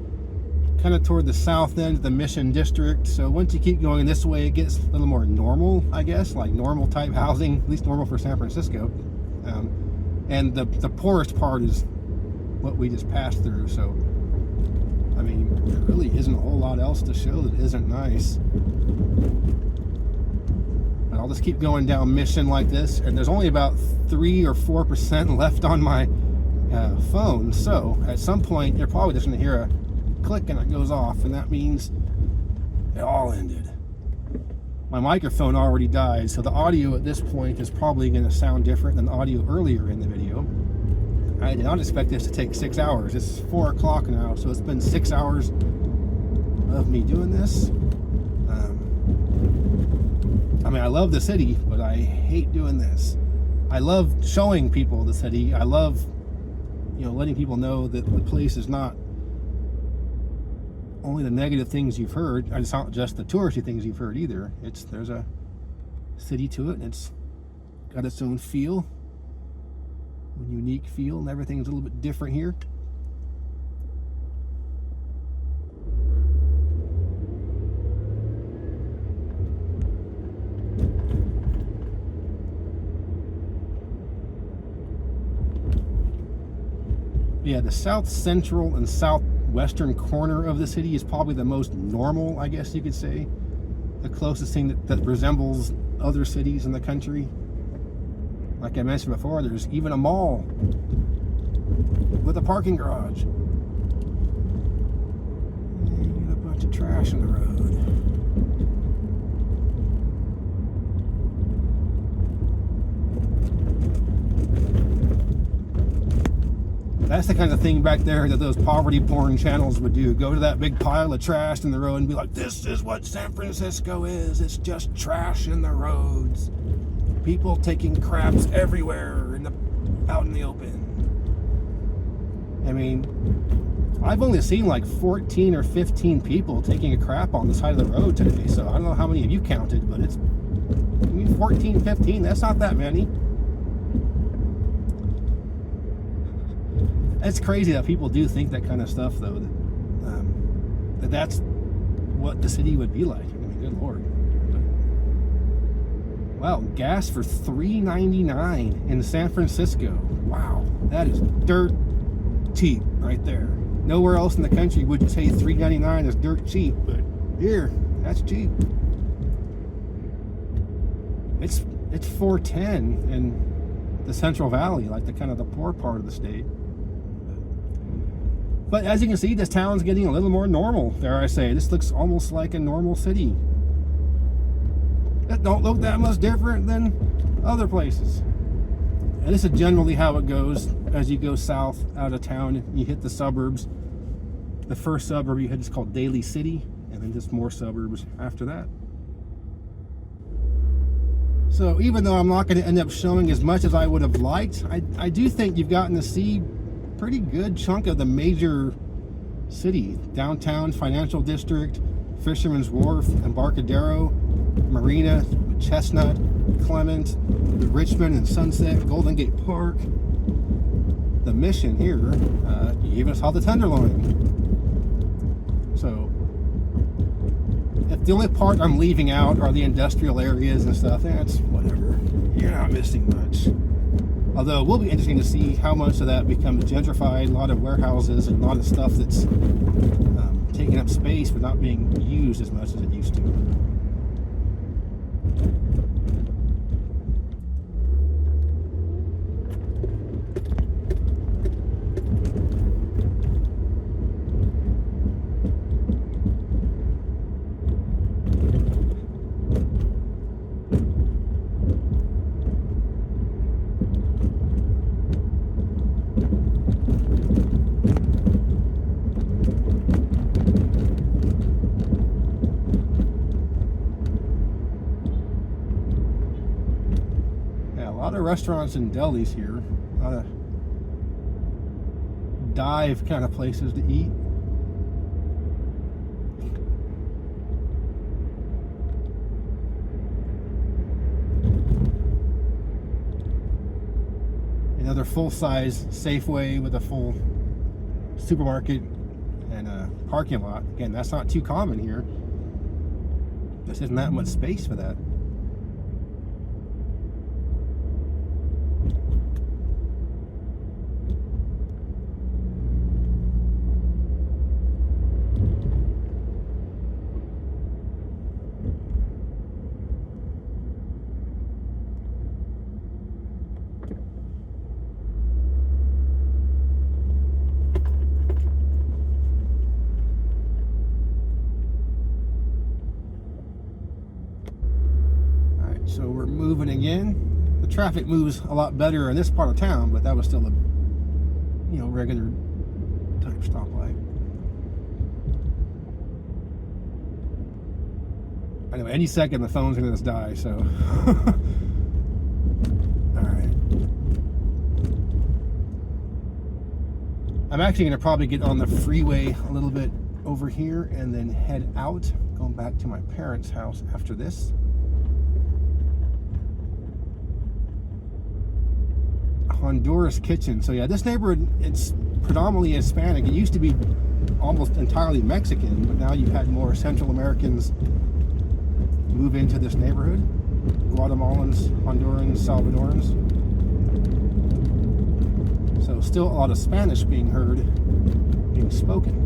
kind of toward the south end of the Mission District. So once you keep going this way, it gets a little more normal, I guess, like normal type housing, at least normal for San Francisco. And the poorest part is what we just passed through. So, I mean, there really isn't a whole lot else to show that isn't nice. But I'll just keep going down Mission like this, and there's only about 3 or 4% left on my phone. So, at some point, you're probably just going to hear a click and it goes off, and that means it all ended. My microphone already died, so the audio at this point is probably going to sound different than the audio earlier in the video. I did not expect this to take 6 hours. It's 4 o'clock now, so it's been 6 hours of me doing this. I mean, I love the city, but I hate doing this. I love showing people the city. I love, you know, letting people know that the place is not only the negative things you've heard. It's not just the touristy things you've heard either. There's a city to it, and it's got its own feel, a unique feel, and everything's a little bit different here. Yeah, the south central and southwestern corner of the city is probably the most normal, I guess you could say. The closest thing that resembles other cities in the country. Like I mentioned before, there's even a mall with a parking garage. And you got a bunch of trash in the road. That's the kind of thing back there that those poverty porn channels would do. Go to that big pile of trash in the road and be like, this is what San Francisco is. It's just trash in the roads. People taking craps everywhere out in the open. I mean, I've only seen like 14 or 15 people taking a crap on the side of the road today. So I don't know how many of you counted, but it's, I mean, 14, 15, that's not that many. It's crazy that people do think that kind of stuff, though. That's what the city would be like. I mean, good Lord. But, wow, gas for $3.99 in San Francisco. Wow, that is dirt cheap right there. Nowhere else in the country would you say $3.99 is dirt cheap, but here, that's cheap. it's 410 in the Central Valley, like the kind of the poor part of the state. But as you can see, this town's getting a little more normal, dare I say. This looks almost like a normal city. It don't look that much different than other places. And this is generally how it goes as you go south out of town. You hit the suburbs. The first suburb you hit is called Daly City, and then just more suburbs after that. So even though I'm not going to end up showing as much as I would have liked, I do think you've gotten to see pretty good chunk of the major city. Downtown Financial District, Fisherman's Wharf, Embarcadero, Marina, Chestnut, Clement, Richmond and Sunset, Golden Gate Park, the Mission here. You even saw the Tenderloin. So if the only part I'm leaving out are the industrial areas and stuff, that's whatever. You're not missing much. Although it will be interesting to see how much of that becomes gentrified. A lot of warehouses and a lot of stuff that's taking up space but not being used as much as it used to. Restaurants and delis here, a lot of dive kind of places to eat. Another full-size Safeway with a full supermarket and a parking lot. Again, that's not too common here. This isn't that much space for that. So we're moving again. The traffic moves a lot better in this part of town, but that was still a, regular type stoplight. Anyway, any second the phone's gonna just die, so. Alright. I'm actually gonna probably get on the freeway a little bit over here and then head out, going back to my parents' house after this. Honduras Kitchen. So yeah, this neighborhood, it's predominantly Hispanic. It used to be almost entirely Mexican, but now you've had more Central Americans move into this neighborhood. Guatemalans, Hondurans, Salvadorans. So still a lot of Spanish being heard, being spoken.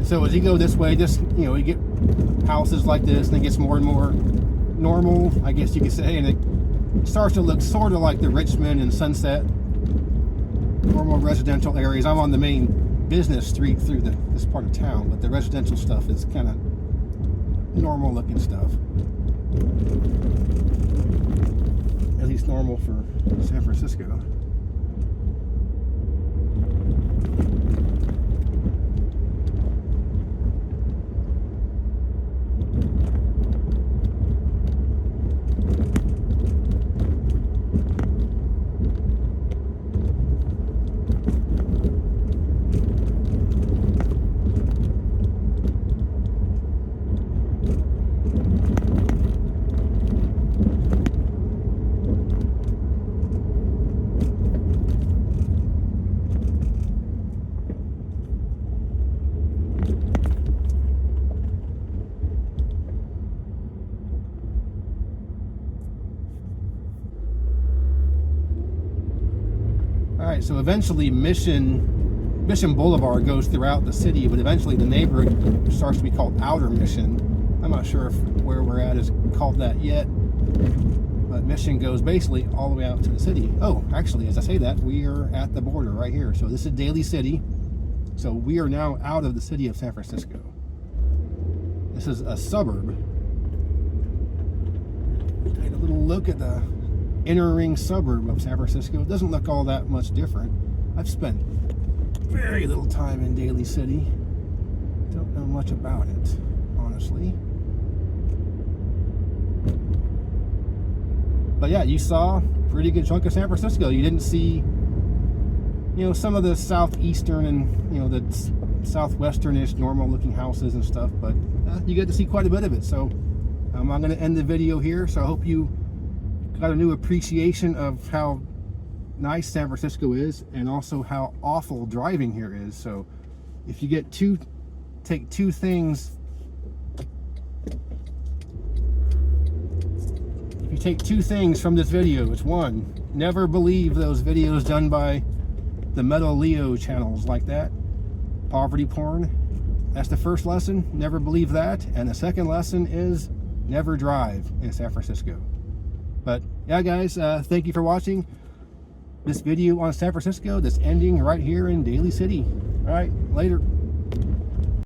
So as you go this way, just, you get houses like this, and it gets more and more normal, I guess you could say, and it starts to look sort of like the Richmond and Sunset, normal residential areas. I'm on the main business street through this part of town, but the residential stuff is kind of normal looking stuff. At least normal for San Francisco. right, so eventually Mission Boulevard goes throughout the city, but eventually the neighborhood starts to be called Outer Mission. I'm not sure if where we're at is called that yet, but Mission goes basically all the way out to the city. Oh, actually, as I say that, we are at the border right here. So this is Daly City. So we are now out of the city of San Francisco. This is a suburb. Take a little look at the inner ring suburb of San Francisco. It doesn't look all that much different. I've spent very little time in Daly City. Don't know much about it, honestly. But yeah, you saw a pretty good chunk of San Francisco. You didn't see, some of the southeastern and, the southwestern-ish normal-looking houses and stuff, but you get to see quite a bit of it. So I'm going to end the video here. So I hope you got a new appreciation of how nice San Francisco is and also how awful driving here is. So if you take two things from this video, it's one, never believe those videos done by the Metal Leo channels like that. Poverty porn. That's the first lesson. Never believe that. And the second lesson is never drive in San Francisco. But yeah, guys, thank you for watching this video on San Francisco that's ending right here in Daly City. All right, later.